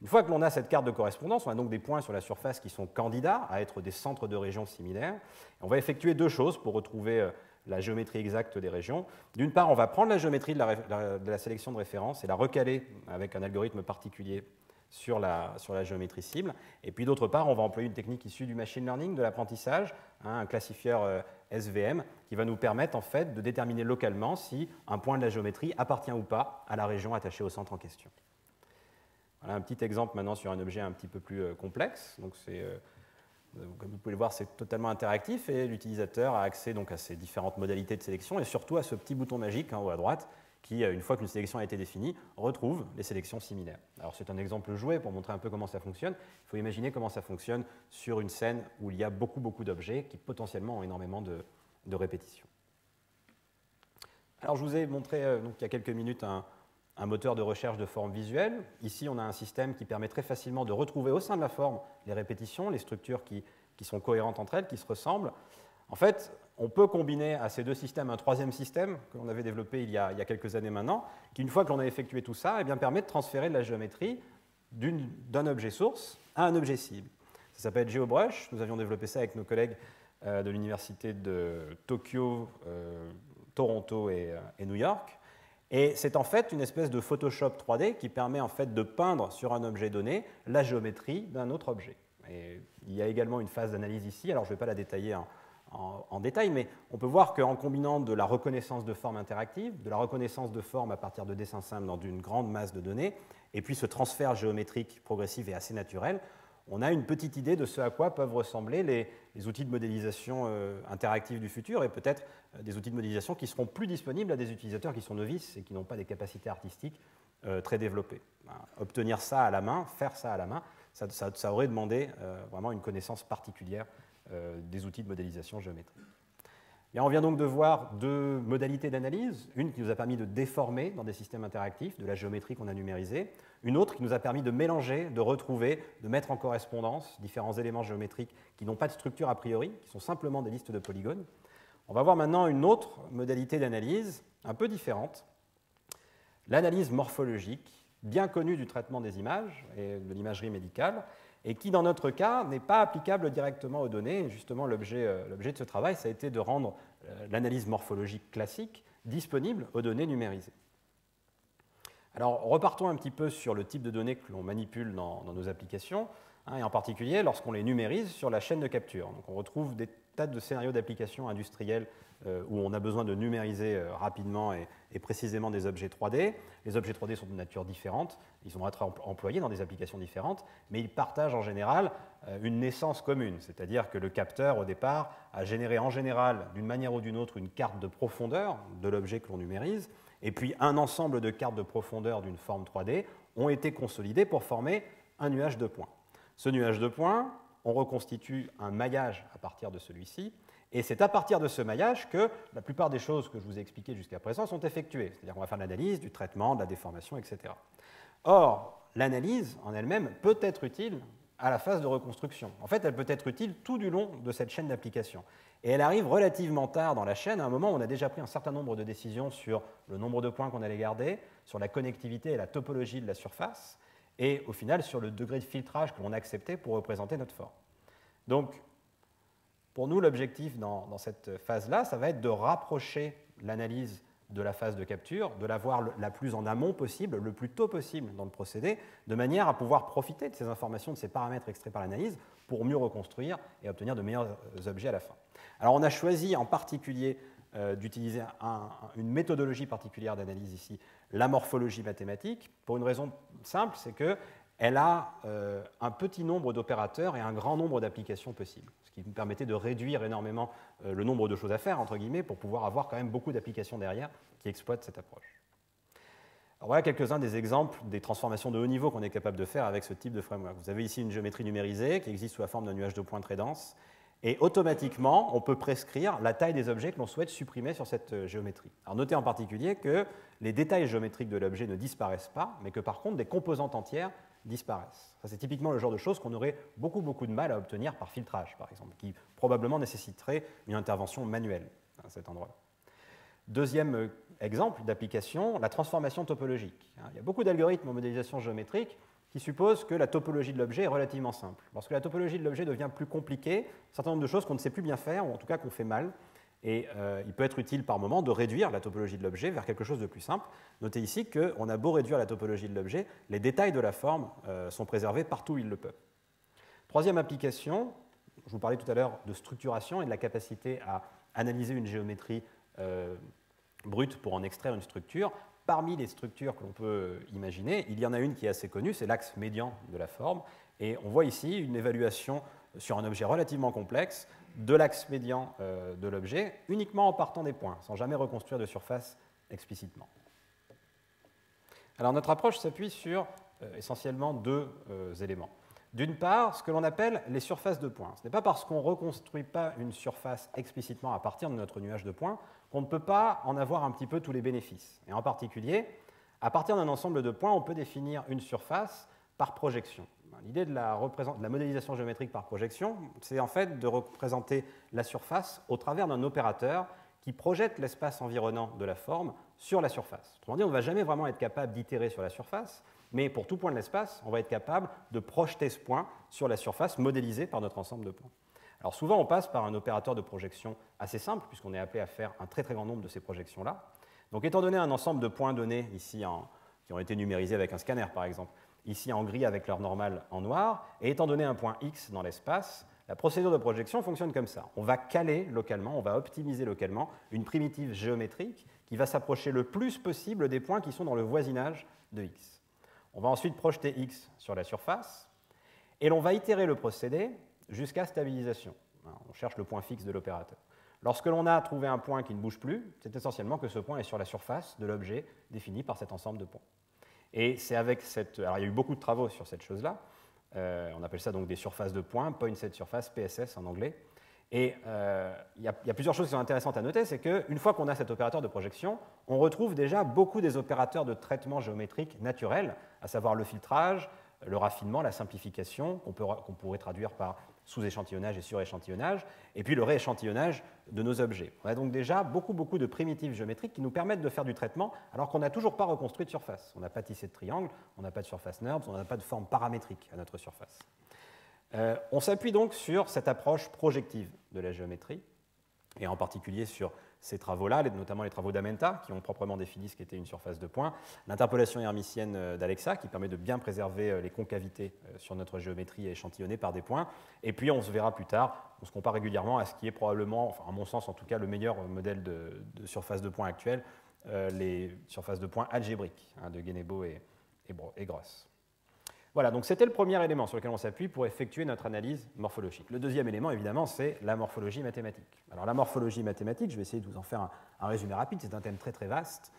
[SPEAKER 1] Une fois que l'on a cette carte de correspondance, on a donc des points sur la surface qui sont candidats à être des centres de régions similaires. On va effectuer deux choses pour retrouver la géométrie exacte des régions. D'une part, on va prendre la géométrie de la sélection de référence et la recaler avec un algorithme particulier sur la géométrie cible. Et puis d'autre part, on va employer une technique issue du machine learning, de l'apprentissage, un classifieur SVM, qui va nous permettre en fait de déterminer localement si un point de la géométrie appartient ou pas à la région attachée au centre en question. Voilà un petit exemple maintenant sur un objet un petit peu plus complexe. Donc comme vous pouvez le voir, c'est totalement interactif et l'utilisateur a accès donc à ces différentes modalités de sélection et surtout à ce petit bouton magique en haut à droite qui, une fois qu'une sélection a été définie, retrouve les sélections similaires. Alors c'est un exemple joué pour montrer un peu comment ça fonctionne. Il faut imaginer comment ça fonctionne sur une scène où il y a beaucoup d'objets qui potentiellement ont énormément de répétitions. Alors je vous ai montré donc, il y a quelques minutes un moteur de recherche de forme visuelle. Ici, on a un système qui permet très facilement de retrouver au sein de la forme les répétitions, les structures qui sont cohérentes entre elles, qui se ressemblent. En fait, on peut combiner à ces deux systèmes un troisième système que l'on avait développé il y a quelques années maintenant, qui, une fois que l'on a effectué tout ça, eh bien, permet de transférer de la géométrie d'un objet source à un objet cible. Ça s'appelle GeoBrush. Nous avions développé ça avec nos collègues de l'université de Tokyo, Toronto et New York. Et c'est en fait une espèce de Photoshop 3D qui permet en fait de peindre sur un objet donné la géométrie d'un autre objet. Et il y a également une phase d'analyse ici, alors je ne vais pas la détailler en détail, mais on peut voir qu'en combinant de la reconnaissance de forme interactive, de la reconnaissance de forme à partir de dessins simples dans une grande masse de données, et puis ce transfert géométrique progressif et assez naturel, on a une petite idée de ce à quoi peuvent ressembler les outils de modélisation interactive du futur et peut-être des outils de modélisation qui seront plus disponibles à des utilisateurs qui sont novices et qui n'ont pas des capacités artistiques très développées. Obtenir ça à la main, faire ça à la main, ça aurait demandé vraiment une connaissance particulière des outils de modélisation géométrique. Et on vient donc de voir deux modalités d'analyse, une qui nous a permis de déformer dans des systèmes interactifs de la géométrie qu'on a numérisée, une autre qui nous a permis de mélanger, de retrouver, de mettre en correspondance différents éléments géométriques qui n'ont pas de structure a priori, qui sont simplement des listes de polygones. On va voir maintenant une autre modalité d'analyse, un peu différente, l'analyse morphologique, bien connue du traitement des images et de l'imagerie médicale, et qui, dans notre cas, n'est pas applicable directement aux données. Et justement, l'objet de ce travail, ça a été de rendre l'analyse morphologique classique disponible aux données numérisées. Alors, repartons un petit peu sur le type de données que l'on manipule dans nos applications, et en particulier lorsqu'on les numérise sur la chaîne de capture. Donc, on retrouve des tas de scénarios d'applications industrielles où on a besoin de numériser rapidement et précisément des objets 3D. Les objets 3D sont de nature différente, ils vont être employés dans des applications différentes, mais ils partagent en général une naissance commune, c'est-à-dire que le capteur, au départ, a généré en général, d'une manière ou d'une autre, une carte de profondeur de l'objet que l'on numérise, et puis un ensemble de cartes de profondeur d'une forme 3D ont été consolidées pour former un nuage de points. Ce nuage de points, on reconstitue un maillage à partir de celui-ci, et c'est à partir de ce maillage que la plupart des choses que je vous ai expliquées jusqu'à présent sont effectuées. C'est-à-dire qu'on va faire de l'analyse, du traitement, de la déformation, etc. Or, l'analyse en elle-même peut être utile à la phase de reconstruction. En fait, elle peut être utile tout du long de cette chaîne d'application. Et elle arrive relativement tard dans la chaîne, à un moment où on a déjà pris un certain nombre de décisions sur le nombre de points qu'on allait garder, sur la connectivité et la topologie de la surface, et au final sur le degré de filtrage que l'on a accepté pour représenter notre forme. Donc, pour nous, l'objectif dans cette phase-là, ça va être de rapprocher l'analyse de la phase de capture, de la voir la plus en amont possible, le plus tôt possible dans le procédé, de manière à pouvoir profiter de ces informations, de ces paramètres extraits par l'analyse, pour mieux reconstruire et obtenir de meilleurs objets à la fin. Alors on a choisi en particulier d'utiliser une méthodologie particulière d'analyse ici, la morphologie mathématique, pour une raison simple, c'est qu'elle a un petit nombre d'opérateurs et un grand nombre d'applications possibles, ce qui nous permettait de réduire énormément le nombre de choses à faire, entre guillemets, pour pouvoir avoir quand même beaucoup d'applications derrière qui exploitent cette approche. Alors voilà quelques-uns des exemples des transformations de haut niveau qu'on est capable de faire avec ce type de framework. Vous avez ici une géométrie numérisée qui existe sous la forme d'un nuage de points très dense. Et automatiquement, on peut prescrire la taille des objets que l'on souhaite supprimer sur cette géométrie. Alors notez en particulier que les détails géométriques de l'objet ne disparaissent pas, mais que par contre, des composantes entières disparaissent. Ça, c'est typiquement le genre de choses qu'on aurait beaucoup de mal à obtenir par filtrage, par exemple, qui probablement nécessiterait une intervention manuelle à cet endroit-là. Deuxième exemple d'application, la transformation topologique. Il y a beaucoup d'algorithmes en modélisation géométrique qui supposent que la topologie de l'objet est relativement simple. Lorsque la topologie de l'objet devient plus compliquée, un certain nombre de choses qu'on ne sait plus bien faire, ou en tout cas qu'on fait mal, et il peut être utile par moment de réduire la topologie de l'objet vers quelque chose de plus simple. Notez ici qu'on a beau réduire la topologie de l'objet, les détails de la forme sont préservés partout où ils le peuvent. Troisième application, je vous parlais tout à l'heure de structuration et de la capacité à analyser une géométrie brute pour en extraire une structure. Parmi les structures que l'on peut imaginer, il y en a une qui est assez connue, c'est l'axe médian de la forme. Et on voit ici une évaluation sur un objet relativement complexe de l'axe médian de l'objet, uniquement en partant des points, sans jamais reconstruire de surface explicitement. Alors notre approche s'appuie sur essentiellement deux éléments. D'une part, ce que l'on appelle les surfaces de points. Ce n'est pas parce qu'on ne reconstruit pas une surface explicitement à partir de notre nuage de points qu'on ne peut pas en avoir un petit peu tous les bénéfices. Et en particulier, à partir d'un ensemble de points, on peut définir une surface par projection. L'idée de la modélisation géométrique par projection, c'est en fait de représenter la surface au travers d'un opérateur qui projette l'espace environnant de la forme sur la surface. Autrement dit, on ne va jamais vraiment être capable d'itérer sur la surface, mais pour tout point de l'espace, on va être capable de projeter ce point sur la surface modélisée par notre ensemble de points. Alors souvent, on passe par un opérateur de projection assez simple, puisqu'on est appelé à faire un très grand nombre de ces projections-là. Donc étant donné un ensemble de points donnés ici qui ont été numérisés avec un scanner, par exemple, ici en gris avec leur normale en noir, et étant donné un point X dans l'espace, la procédure de projection fonctionne comme ça. On va caler localement, on va optimiser localement une primitive géométrique qui va s'approcher le plus possible des points qui sont dans le voisinage de X. On va ensuite projeter X sur la surface, et l'on va itérer le procédé jusqu'à stabilisation. On cherche le point fixe de l'opérateur. Lorsque l'on a trouvé un point qui ne bouge plus, c'est essentiellement que ce point est sur la surface de l'objet défini par cet ensemble de points. Et c'est avec cette... Alors il y a eu beaucoup de travaux sur cette chose-là. On appelle ça donc des surfaces de points, point set surface, PSS en anglais. Et il y a plusieurs choses qui sont intéressantes à noter, c'est qu'une fois qu'on a cet opérateur de projection, on retrouve déjà beaucoup des opérateurs de traitement géométrique naturels, à savoir le filtrage, le raffinement, la simplification, qu'on pourrait traduire par sous-échantillonnage et sur-échantillonnage, et puis le rééchantillonnage de nos objets. On a donc déjà beaucoup de primitives géométriques qui nous permettent de faire du traitement, alors qu'on n'a toujours pas reconstruit de surface. On n'a pas tissé de triangle, on n'a pas de surface NURBS, on n'a pas de forme paramétrique à notre surface. On s'appuie donc sur cette approche projective de la géométrie, et en particulier sur ces travaux-là, notamment les travaux d'Amenta, qui ont proprement défini ce qu'était une surface de points, l'interpolation hermitienne d'Alexa, qui permet de bien préserver les concavités sur notre géométrie échantillonnée par des points, et puis on se verra plus tard, on se compare régulièrement à ce qui est probablement, enfin à mon sens en tout cas, le meilleur modèle de surface de points actuel, les surfaces de points algébriques de Guénébeau et Gross. Voilà, donc c'était le premier élément sur lequel on s'appuie pour effectuer notre analyse morphologique. Le deuxième élément, évidemment, c'est la morphologie mathématique. Alors la morphologie mathématique, je vais essayer de vous en faire un résumé rapide, c'est un thème très vaste.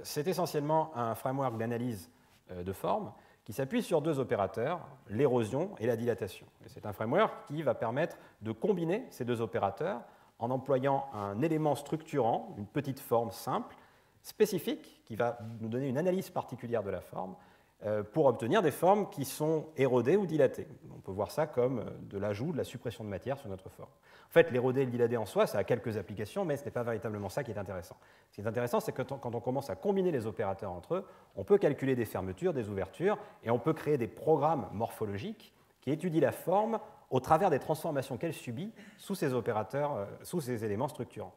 [SPEAKER 1] C'est essentiellement un framework d'analyse de forme qui s'appuie sur deux opérateurs, l'érosion et la dilatation. C'est un framework qui va permettre de combiner ces deux opérateurs en employant un élément structurant, une petite forme simple, spécifique, qui va nous donner une analyse particulière de la forme, pour obtenir des formes qui sont érodées ou dilatées. On peut voir ça comme de l'ajout, de la suppression de matière sur notre forme. En fait, l'érodé et le dilaté en soi, ça a quelques applications, mais ce n'est pas véritablement ça qui est intéressant. Ce qui est intéressant, c'est que quand on commence à combiner les opérateurs entre eux, on peut calculer des fermetures, des ouvertures, et on peut créer des programmes morphologiques qui étudient la forme au travers des transformations qu'elle subit sous ces opérateurs, sous ces éléments structurants.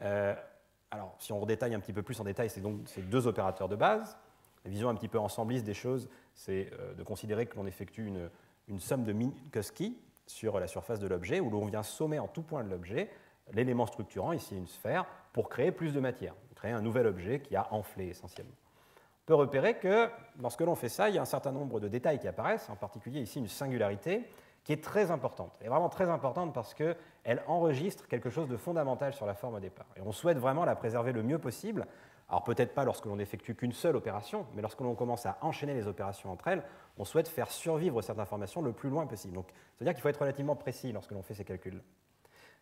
[SPEAKER 1] Alors, si on redétaille un petit peu plus en détail, c'est donc ces deux opérateurs de base. La vision un petit peu ensembliste des choses, c'est de considérer que l'on effectue une somme de Minkowski sur la surface de l'objet, où l'on vient sommer en tout point de l'objet l'élément structurant, ici une sphère, pour créer plus de matière, créer un nouvel objet qui a enflé essentiellement. On peut repérer que lorsque l'on fait ça, il y a un certain nombre de détails qui apparaissent, en particulier ici une singularité qui est très importante, et vraiment très importante parce qu'elle enregistre quelque chose de fondamental sur la forme au départ. Et on souhaite vraiment la préserver le mieux possible Alors peut-être pas lorsque l'on n'effectue qu'une seule opération, mais lorsque l'on commence à enchaîner les opérations entre elles, on souhaite faire survivre cette information le plus loin possible. Donc, c'est-à-dire qu'il faut être relativement précis lorsque l'on fait ces calculs.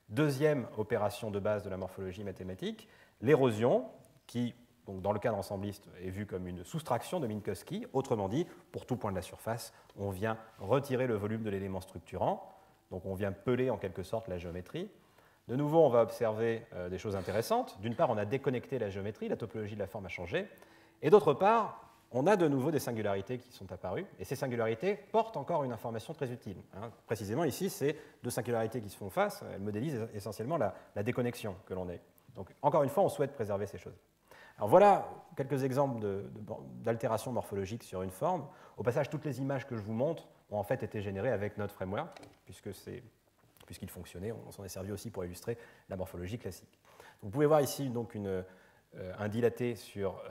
[SPEAKER 1] Deuxième opération de base de la morphologie mathématique, l'érosion, qui, donc, dans le cadre ensembliste, est vue comme une soustraction de Minkowski. Autrement dit, pour tout point de la surface, on vient retirer le volume de l'élément structurant, donc on vient peler en quelque sorte la géométrie. De nouveau, on va observer des choses intéressantes. D'une part, on a déconnecté la géométrie, la topologie de la forme a changé. Et d'autre part, on a de nouveau des singularités qui sont apparues. Et ces singularités portent encore une information très utile. Précisément ici, c'est deux singularités qui se font face. Elles modélisent essentiellement la déconnexion que l'on a. Donc, encore une fois, on souhaite préserver ces choses. Alors voilà quelques exemples d'altérations morphologiques sur une forme. Au passage, toutes les images que je vous montre ont en fait été générées avec notre framework, puisqu'il fonctionnait. On s'en est servi aussi pour illustrer la morphologie classique. Vous pouvez voir ici donc un dilaté sur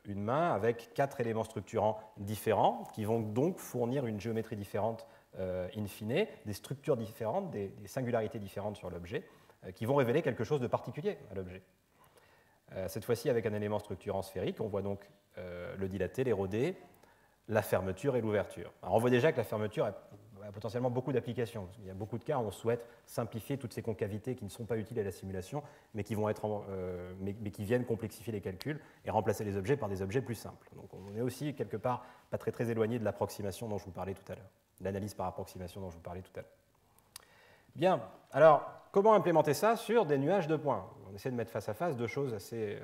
[SPEAKER 1] une main avec 4 éléments structurants différents qui vont donc fournir une géométrie différente in fine, des structures différentes, des singularités différentes sur l'objet qui vont révéler quelque chose de particulier à l'objet. Cette fois-ci avec un élément structurant sphérique, on voit donc le dilaté, l'érodé, la fermeture et l'ouverture. Alors on voit déjà que la fermeture a potentiellement beaucoup d'applications. Il y a beaucoup de cas où on souhaite simplifier toutes ces concavités qui ne sont pas utiles à la simulation, mais qui viennent complexifier les calculs et remplacer les objets par des objets plus simples. Donc on est aussi quelque part pas très éloigné de l'approximation dont je vous parlais tout à l'heure, l'analyse par approximation dont je vous parlais tout à l'heure. Bien, alors comment implémenter ça sur des nuages de points? On essaie de mettre face à face deux choses assez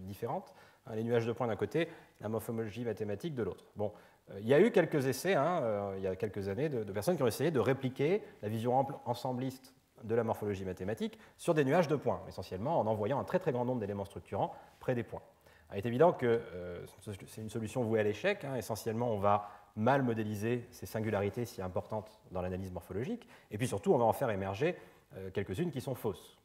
[SPEAKER 1] différentes. Les nuages de points d'un côté, la morphologie mathématique de l'autre. Bon, il y a eu quelques essais, il y a quelques années, de personnes qui ont essayé de répliquer la vision ensembliste de la morphologie mathématique sur des nuages de points, essentiellement en envoyant un très grand nombre d'éléments structurants près des points. Alors, il est évident que c'est une solution vouée à l'échec. Essentiellement, on va mal modéliser ces singularités si importantes dans l'analyse morphologique, et puis surtout, on va en faire émerger quelques-unes qui sont fausses.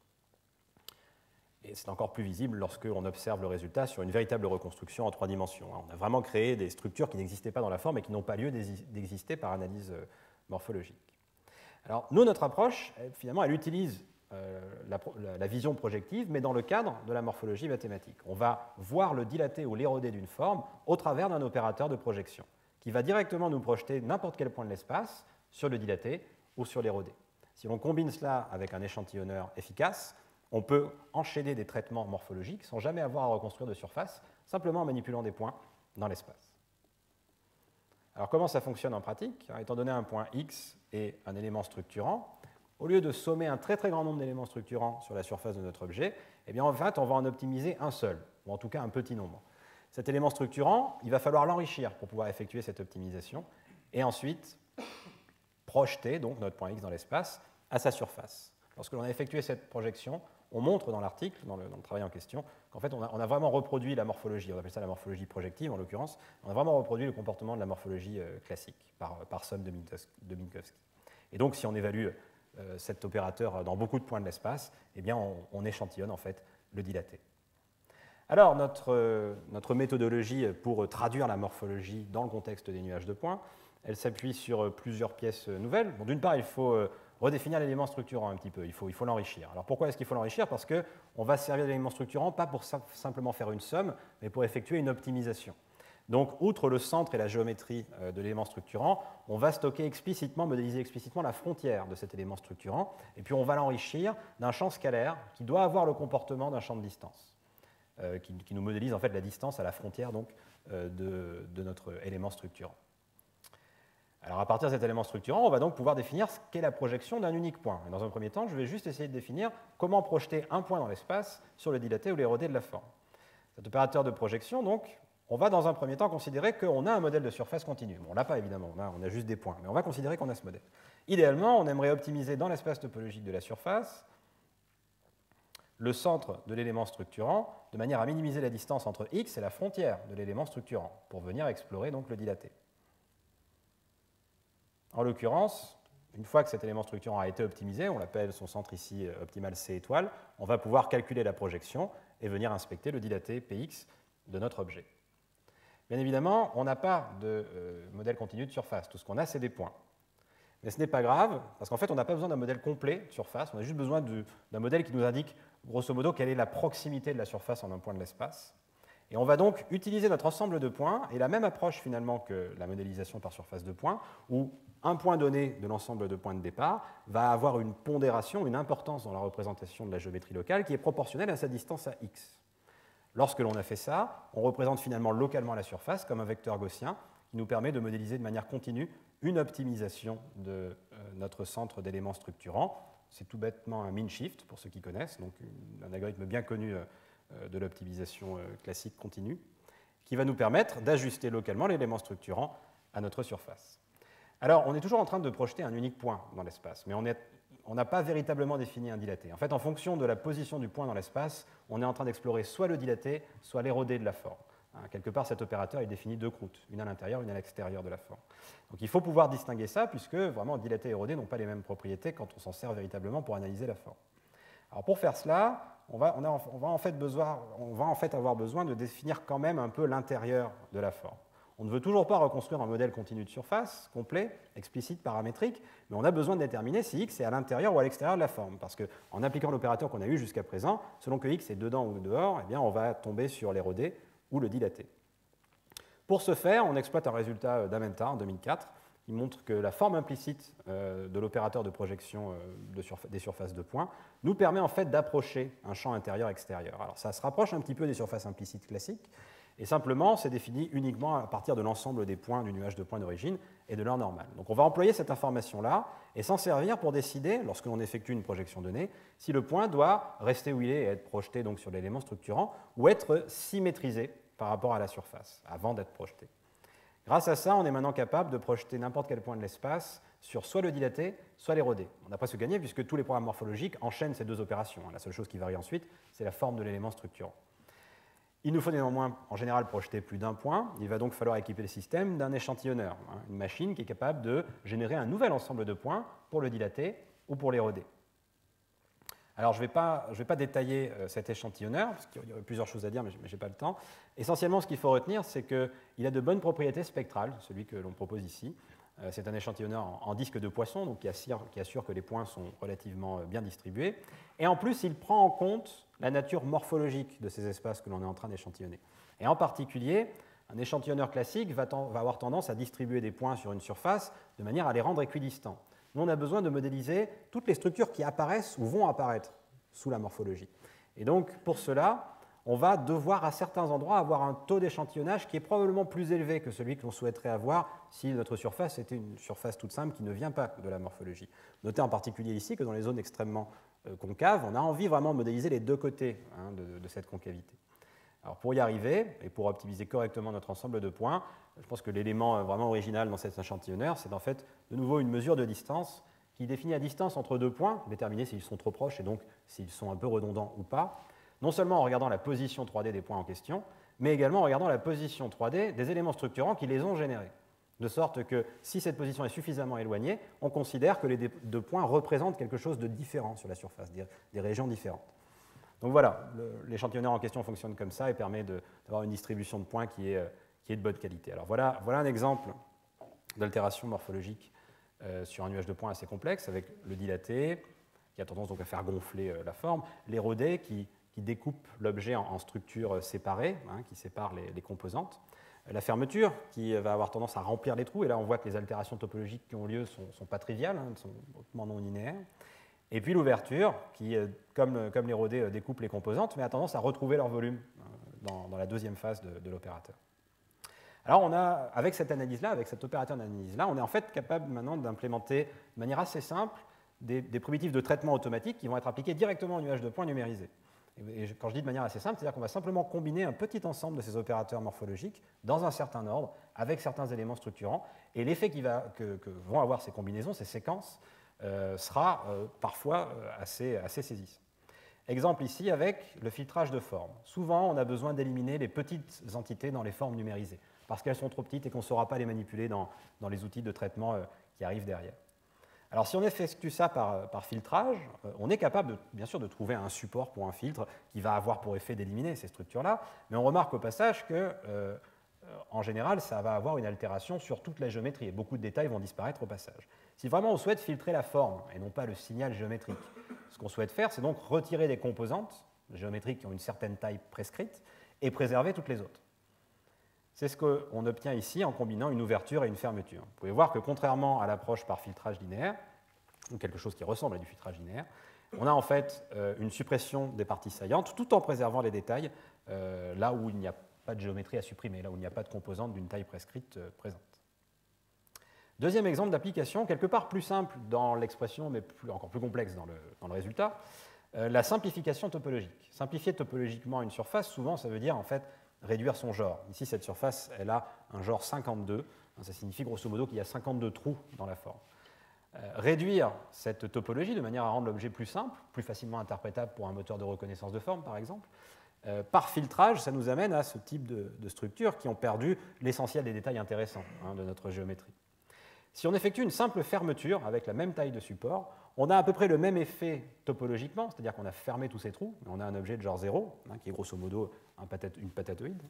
[SPEAKER 1] Et c'est encore plus visible lorsqu'on observe le résultat sur une véritable reconstruction en 3 dimensions. On a vraiment créé des structures qui n'existaient pas dans la forme et qui n'ont pas lieu d'exister par analyse morphologique. Alors, nous, notre approche, finalement, elle utilise la vision projective, mais dans le cadre de la morphologie mathématique. On va voir le dilaté ou l'érodé d'une forme au travers d'un opérateur de projection, qui va directement nous projeter n'importe quel point de l'espace sur le dilaté ou sur l'érodé. Si l'on combine cela avec un échantillonneur efficace, on peut enchaîner des traitements morphologiques sans jamais avoir à reconstruire de surface, simplement en manipulant des points dans l'espace. Alors comment ça fonctionne en pratique? Étant donné un point X et un élément structurant, au lieu de sommer un très grand nombre d'éléments structurants sur la surface de notre objet, eh bien en fait on va en optimiser un seul, ou en tout cas un petit nombre. Cet élément structurant, il va falloir l'enrichir pour pouvoir effectuer cette optimisation, et ensuite projeter donc notre point X dans l'espace à sa surface. Lorsque l'on a effectué cette projection, on montre dans l'article, dans le travail en question, qu'en fait on a vraiment reproduit la morphologie, on appelle ça la morphologie projective en l'occurrence, on a vraiment reproduit le comportement de la morphologie classique par somme de Minkowski. Et donc si on évalue cet opérateur dans beaucoup de points de l'espace, eh bien on échantillonne en fait le dilaté. Alors notre méthodologie pour traduire la morphologie dans le contexte des nuages de points, elle s'appuie sur plusieurs pièces nouvelles. Bon, d'une part, il faut redéfinir l'élément structurant un petit peu, il faut l'enrichir. Alors pourquoi est-ce qu'il faut l'enrichir? Parce qu'on va se servir de l'élément structurant pas pour simplement faire une somme, mais pour effectuer une optimisation. Donc, outre le centre et la géométrie de l'élément structurant, on va stocker explicitement, modéliser explicitement la frontière de cet élément structurant, et puis on va l'enrichir d'un champ scalaire qui doit avoir le comportement d'un champ de distance, qui nous modélise en fait la distance à la frontière donc, de notre élément structurant. Alors à partir de cet élément structurant, on va donc pouvoir définir ce qu'est la projection d'un unique point. Et dans un premier temps, je vais juste essayer de définir comment projeter un point dans l'espace sur le dilaté ou l'érodé de la forme. Cet opérateur de projection, donc, on va dans un premier temps considérer qu'on a un modèle de surface continue. Bon, on ne l'a pas évidemment, on a juste des points, mais on va considérer qu'on a ce modèle. Idéalement, on aimerait optimiser dans l'espace topologique de la surface le centre de l'élément structurant de manière à minimiser la distance entre X et la frontière de l'élément structurant pour venir explorer donc, le dilaté. En l'occurrence, une fois que cet élément structurant a été optimisé, on l'appelle son centre ici optimal C étoile, on va pouvoir calculer la projection et venir inspecter le dilaté Px de notre objet. Bien évidemment, on n'a pas de modèle continu de surface, tout ce qu'on a, c'est des points. Mais ce n'est pas grave, parce qu'en fait, on n'a pas besoin d'un modèle complet de surface, on a juste besoin d'un modèle qui nous indique, grosso modo, quelle est la proximité de la surface en un point de l'espace. Et on va donc utiliser notre ensemble de points, et la même approche finalement que la modélisation par surface de points, où un point donné de l'ensemble de points de départ va avoir une pondération, une importance dans la représentation de la géométrie locale qui est proportionnelle à sa distance à x. Lorsque l'on a fait ça, on représente finalement localement la surface comme un vecteur gaussien qui nous permet de modéliser de manière continue une optimisation de notre centre d'éléments structurants. C'est tout bêtement un mean shift, pour ceux qui connaissent, donc un algorithme bien connu de l'optimisation classique continue, qui va nous permettre d'ajuster localement l'élément structurant à notre surface. Alors, on est toujours en train de projeter un unique point dans l'espace, mais on n'a pas véritablement défini un dilaté. En fait, en fonction de la position du point dans l'espace, on est en train d'explorer soit le dilaté, soit l'érodé de la forme. Quelque part, cet opérateur il définit deux croûtes, une à l'intérieur, une à l'extérieur de la forme. Donc il faut pouvoir distinguer ça, puisque vraiment dilaté et érodé n'ont pas les mêmes propriétés quand on s'en sert véritablement pour analyser la forme. Alors pour faire cela, on va en fait avoir besoin de définir quand même un peu l'intérieur de la forme. On ne veut toujours pas reconstruire un modèle continu de surface, complet, explicite, paramétrique, mais on a besoin de déterminer si x est à l'intérieur ou à l'extérieur de la forme. Parce qu'en appliquant l'opérateur qu'on a eu jusqu'à présent, selon que x est dedans ou dehors, eh bien, on va tomber sur l'érodé ou le dilaté. Pour ce faire, on exploite un résultat d'Amenta en 2004 qui montre que la forme implicite de l'opérateur de projection des surfaces de points nous permet en fait d'approcher un champ intérieur-extérieur. Alors ça se rapproche un petit peu des surfaces implicites classiques, et simplement c'est défini uniquement à partir de l'ensemble des points du nuage de points d'origine et de leur normale. Donc on va employer cette information-là et s'en servir pour décider, lorsque l'on effectue une projection donnée, si le point doit rester où il est et être projeté donc sur l'élément structurant ou être symétrisé par rapport à la surface avant d'être projeté. Grâce à ça, on est maintenant capable de projeter n'importe quel point de l'espace sur soit le dilaté, soit l'érodé. On n'a pas se gagner puisque tous les programmes morphologiques enchaînent ces deux opérations. La seule chose qui varie ensuite, c'est la forme de l'élément structurant. Il nous faut néanmoins, en général, projeter plus d'un point. Il va donc falloir équiper le système d'un échantillonneur, une machine qui est capable de générer un nouvel ensemble de points pour le dilaté ou pour l'érodé. Alors, je ne vais pas détailler cet échantillonneur, parce qu'il y aurait plusieurs choses à dire, mais je n'ai pas le temps. Essentiellement, ce qu'il faut retenir, c'est qu'il a de bonnes propriétés spectrales, celui que l'on propose ici. C'est un échantillonneur en disque de Poisson, donc qui assure que les points sont relativement bien distribués. Et en plus, il prend en compte la nature morphologique de ces espaces que l'on est en train d'échantillonner. Et en particulier, un échantillonneur classique va avoir tendance à distribuer des points sur une surface de manière à les rendre équidistants. Nous, on a besoin de modéliser toutes les structures qui apparaissent ou vont apparaître sous la morphologie. Et donc, pour cela, on va devoir à certains endroits avoir un taux d'échantillonnage qui est probablement plus élevé que celui que l'on souhaiterait avoir si notre surface était une surface toute simple qui ne vient pas de la morphologie. Notez en particulier ici que dans les zones extrêmement concaves, on a envie vraiment de modéliser les deux côtés de cette concavité. Alors pour y arriver, et pour optimiser correctement notre ensemble de points, je pense que l'élément vraiment original dans cet échantillonneur, c'est en fait de nouveau une mesure de distance qui définit la distance entre deux points, déterminer s'ils sont trop proches et donc s'ils sont un peu redondants ou pas, non seulement en regardant la position 3D des points en question, mais également en regardant la position 3D des éléments structurants qui les ont générés. De sorte que si cette position est suffisamment éloignée, on considère que les deux points représentent quelque chose de différent sur la surface, des régions différentes. Donc voilà, l'échantillonneur en question fonctionne comme ça et permet d'avoir une distribution de points qui est de bonne qualité. Alors voilà un exemple d'altération morphologique sur un nuage de points assez complexe, avec le dilaté, qui a tendance donc à faire gonfler la forme, l'érodé, qui découpe l'objet en structures séparées, qui séparent les composantes, la fermeture, qui va avoir tendance à remplir les trous, et là on voit que les altérations topologiques qui ont lieu ne sont pas triviales, sont hautement non linéaires. Et puis l'ouverture, qui, comme l'érodé, découpe les composantes, mais a tendance à retrouver leur volume dans la deuxième phase de l'opérateur. Alors avec cette analyse-là, avec cet opérateur d'analyse-là, on est en fait capable maintenant d'implémenter de manière assez simple des primitives de traitement automatique qui vont être appliquées directement au nuage de points numérisé. Et quand je dis de manière assez simple, c'est-à-dire qu'on va simplement combiner un petit ensemble de ces opérateurs morphologiques dans un certain ordre, avec certains éléments structurants, et l'effet que vont avoir ces combinaisons, ces séquences, sera parfois assez saisissant. Exemple ici avec le filtrage de forme. Souvent, on a besoin d'éliminer les petites entités dans les formes numérisées, parce qu'elles sont trop petites et qu'on ne saura pas les manipuler dans les outils de traitement qui arrivent derrière. Alors si on effectue ça par filtrage, on est capable, bien sûr, de trouver un support pour un filtre qui va avoir pour effet d'éliminer ces structures-là, mais on remarque au passage que, en général, ça va avoir une altération sur toute la géométrie, et beaucoup de détails vont disparaître au passage. Si vraiment on souhaite filtrer la forme et non pas le signal géométrique, ce qu'on souhaite faire, c'est donc retirer des composantes géométriques qui ont une certaine taille prescrite et préserver toutes les autres. C'est ce qu'on obtient ici en combinant une ouverture et une fermeture. Vous pouvez voir que contrairement à l'approche par filtrage linéaire, ou quelque chose qui ressemble à du filtrage linéaire, on a en fait une suppression des parties saillantes tout en préservant les détails là où il n'y a pas de géométrie à supprimer, là où il n'y a pas de composante d'une taille prescrite présente. Deuxième exemple d'application, quelque part plus simple dans l'expression, mais encore plus complexe dans le résultat, la simplification topologique. Simplifier topologiquement une surface, souvent, ça veut dire en fait réduire son genre. Ici, cette surface, elle a un genre 52. Ça signifie grosso modo qu'il y a 52 trous dans la forme. Réduire cette topologie de manière à rendre l'objet plus simple, plus facilement interprétable pour un moteur de reconnaissance de forme, par exemple, par filtrage, ça nous amène à ce type de structures qui ont perdu l'essentiel des détails intéressants de notre géométrie. Si on effectue une simple fermeture avec la même taille de support, on a à peu près le même effet topologiquement, c'est-à-dire qu'on a fermé tous ces trous, mais on a un objet de genre 0, qui est grosso modo une patatoïde,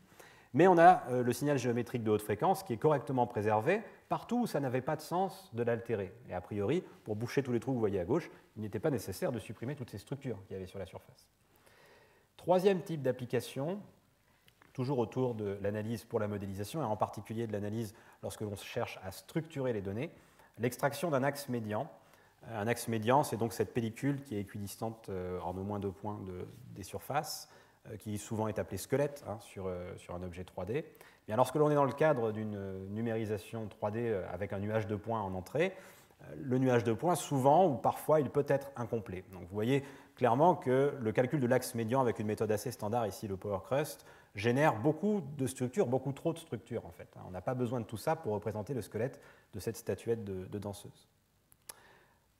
[SPEAKER 1] mais on a le signal géométrique de haute fréquence qui est correctement préservé partout où ça n'avait pas de sens de l'altérer. Et a priori, pour boucher tous les trous que vous voyez à gauche, il n'était pas nécessaire de supprimer toutes ces structures qu'il y avait sur la surface. Troisième type d'application, toujours autour de l'analyse pour la modélisation, et en particulier de l'analyse lorsque l'on cherche à structurer les données, l'extraction d'un axe médian. Un axe médian, c'est donc cette pellicule qui est équidistante en au moins 2 points des surfaces, qui souvent est appelée squelette sur un objet 3D. Bien, lorsque l'on est dans le cadre d'une numérisation 3D avec un nuage de points en entrée, le nuage de points, souvent ou parfois, il peut être incomplet. Donc, vous voyez clairement que le calcul de l'axe médian avec une méthode assez standard, ici le Power Crust, génère beaucoup de structures, beaucoup trop de structures en fait. On n'a pas besoin de tout ça pour représenter le squelette de cette statuette de danseuse.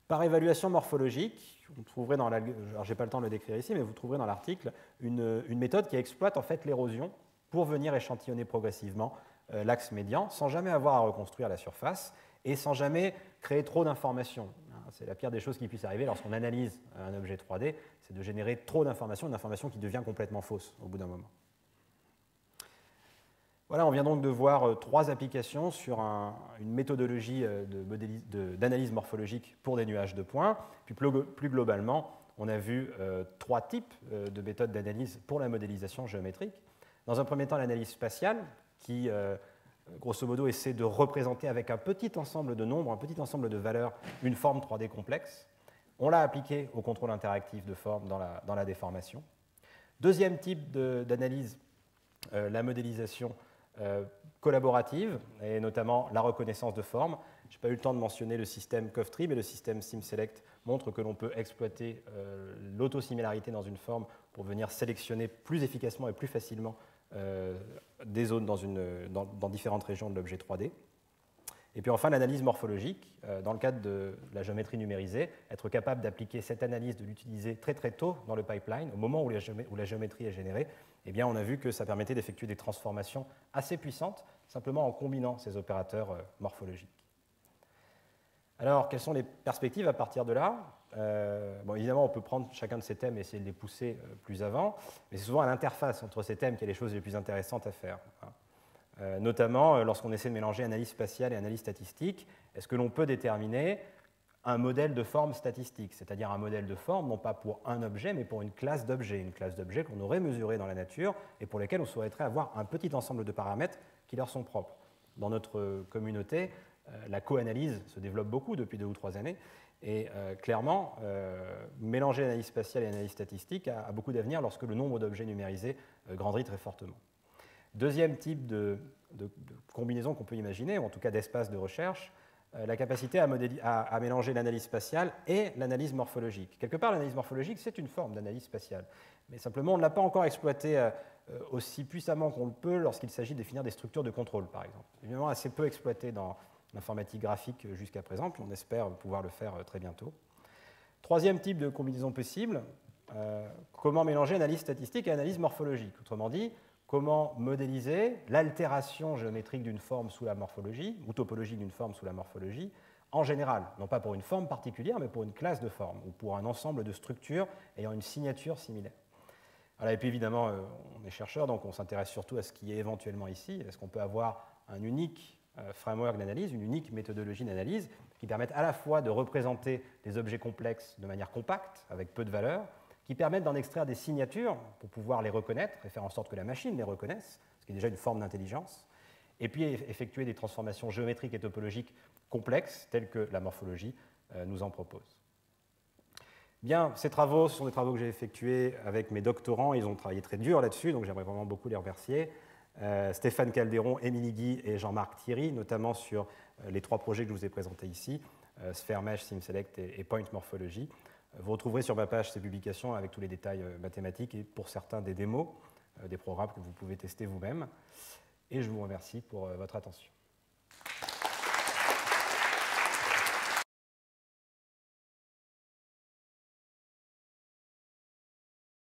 [SPEAKER 1] Par évaluation morphologique, vous trouverez dans alors j'ai pas le temps de le décrire ici, mais vous trouverez dans l'article une méthode qui exploite en fait l'érosion pour venir échantillonner progressivement l'axe médian sans jamais avoir à reconstruire la surface et sans jamais créer trop d'informations. C'est la pire des choses qui puisse arriver lorsqu'on analyse un objet 3D, c'est de générer trop d'informations, une information qui devient complètement fausse au bout d'un moment. Voilà, on vient donc de voir 3 applications sur une méthodologie d'analyse morphologique pour des nuages de points. Puis plus globalement, on a vu 3 types de méthodes d'analyse pour la modélisation géométrique. Dans un premier temps, l'analyse spatiale, qui grosso modo essaie de représenter avec un petit ensemble de nombres, un petit ensemble de valeurs, une forme 3D complexe. On l'a appliquée au contrôle interactif de forme dans la déformation. Deuxième type d'analyse, la modélisation collaborative, et notamment la reconnaissance de forme. Je n'ai pas eu le temps de mentionner le système COFTRI, mais le système SimSelect montre que l'on peut exploiter l'autosimilarité dans une forme pour venir sélectionner plus efficacement et plus facilement des zones dans différentes régions de l'objet 3D. Et puis enfin, l'analyse morphologique, dans le cadre de la géométrie numérisée, être capable d'appliquer cette analyse, de l'utiliser très très tôt dans le pipeline, au moment où la géométrie est générée, eh bien, on a vu que ça permettait d'effectuer des transformations assez puissantes, simplement en combinant ces opérateurs morphologiques. Alors, quelles sont les perspectives à partir de là? Bon, évidemment, on peut prendre chacun de ces thèmes et essayer de les pousser plus avant, mais c'est souvent à l'interface entre ces thèmes qu'il y a les choses les plus intéressantes à faire. Notamment lorsqu'on essaie de mélanger analyse spatiale et analyse statistique, est-ce que l'on peut déterminer un modèle de forme statistique, c'est-à-dire un modèle de forme non pas pour un objet, mais pour une classe d'objets qu'on aurait mesurée dans la nature et pour lesquels on souhaiterait avoir un petit ensemble de paramètres qui leur sont propres. Dans notre communauté, la co-analyse se développe beaucoup depuis 2 ou 3 années, et clairement, mélanger analyse spatiale et analyse statistique a beaucoup d'avenir lorsque le nombre d'objets numérisés grandit très fortement. Deuxième type de combinaison qu'on peut imaginer, ou en tout cas d'espace de recherche, la capacité à mélanger l'analyse spatiale et l'analyse morphologique. Quelque part, l'analyse morphologique, c'est une forme d'analyse spatiale, mais simplement, on ne l'a pas encore exploitée aussi puissamment qu'on le peut lorsqu'il s'agit de définir des structures de contrôle, par exemple. Évidemment, assez peu exploité dans l'informatique graphique jusqu'à présent, puis on espère pouvoir le faire très bientôt. Troisième type de combinaison possible, comment mélanger analyse statistique et analyse morphologique. Autrement dit, comment modéliser l'altération géométrique d'une forme sous la morphologie, ou topologique d'une forme sous la morphologie, en général, non pas pour une forme particulière, mais pour une classe de formes, ou pour un ensemble de structures ayant une signature similaire. Voilà, et puis évidemment, on est chercheur, donc on s'intéresse surtout à ce qui est éventuellement ici. Est-ce qu'on peut avoir un unique framework d'analyse, une unique méthodologie d'analyse qui permette à la fois de représenter des objets complexes de manière compacte, avec peu de valeur, qui permettent d'en extraire des signatures pour pouvoir les reconnaître et faire en sorte que la machine les reconnaisse, ce qui est déjà une forme d'intelligence, et puis effectuer des transformations géométriques et topologiques complexes, telles que la morphologie nous en propose. Bien, ces travaux, ce sont des travaux que j'ai effectués avec mes doctorants, ils ont travaillé très dur là-dessus, donc j'aimerais vraiment beaucoup les remercier. Stéphane Calderon, Émilie Guy et Jean-Marc Thierry, notamment sur les 3 projets que je vous ai présentés ici, Sphere Mesh, SimSelect et Point Morphology. Vous retrouverez sur ma page ces publications avec tous les détails mathématiques et pour certains des démos, des programmes que vous pouvez tester vous-même. Et je vous remercie pour votre attention.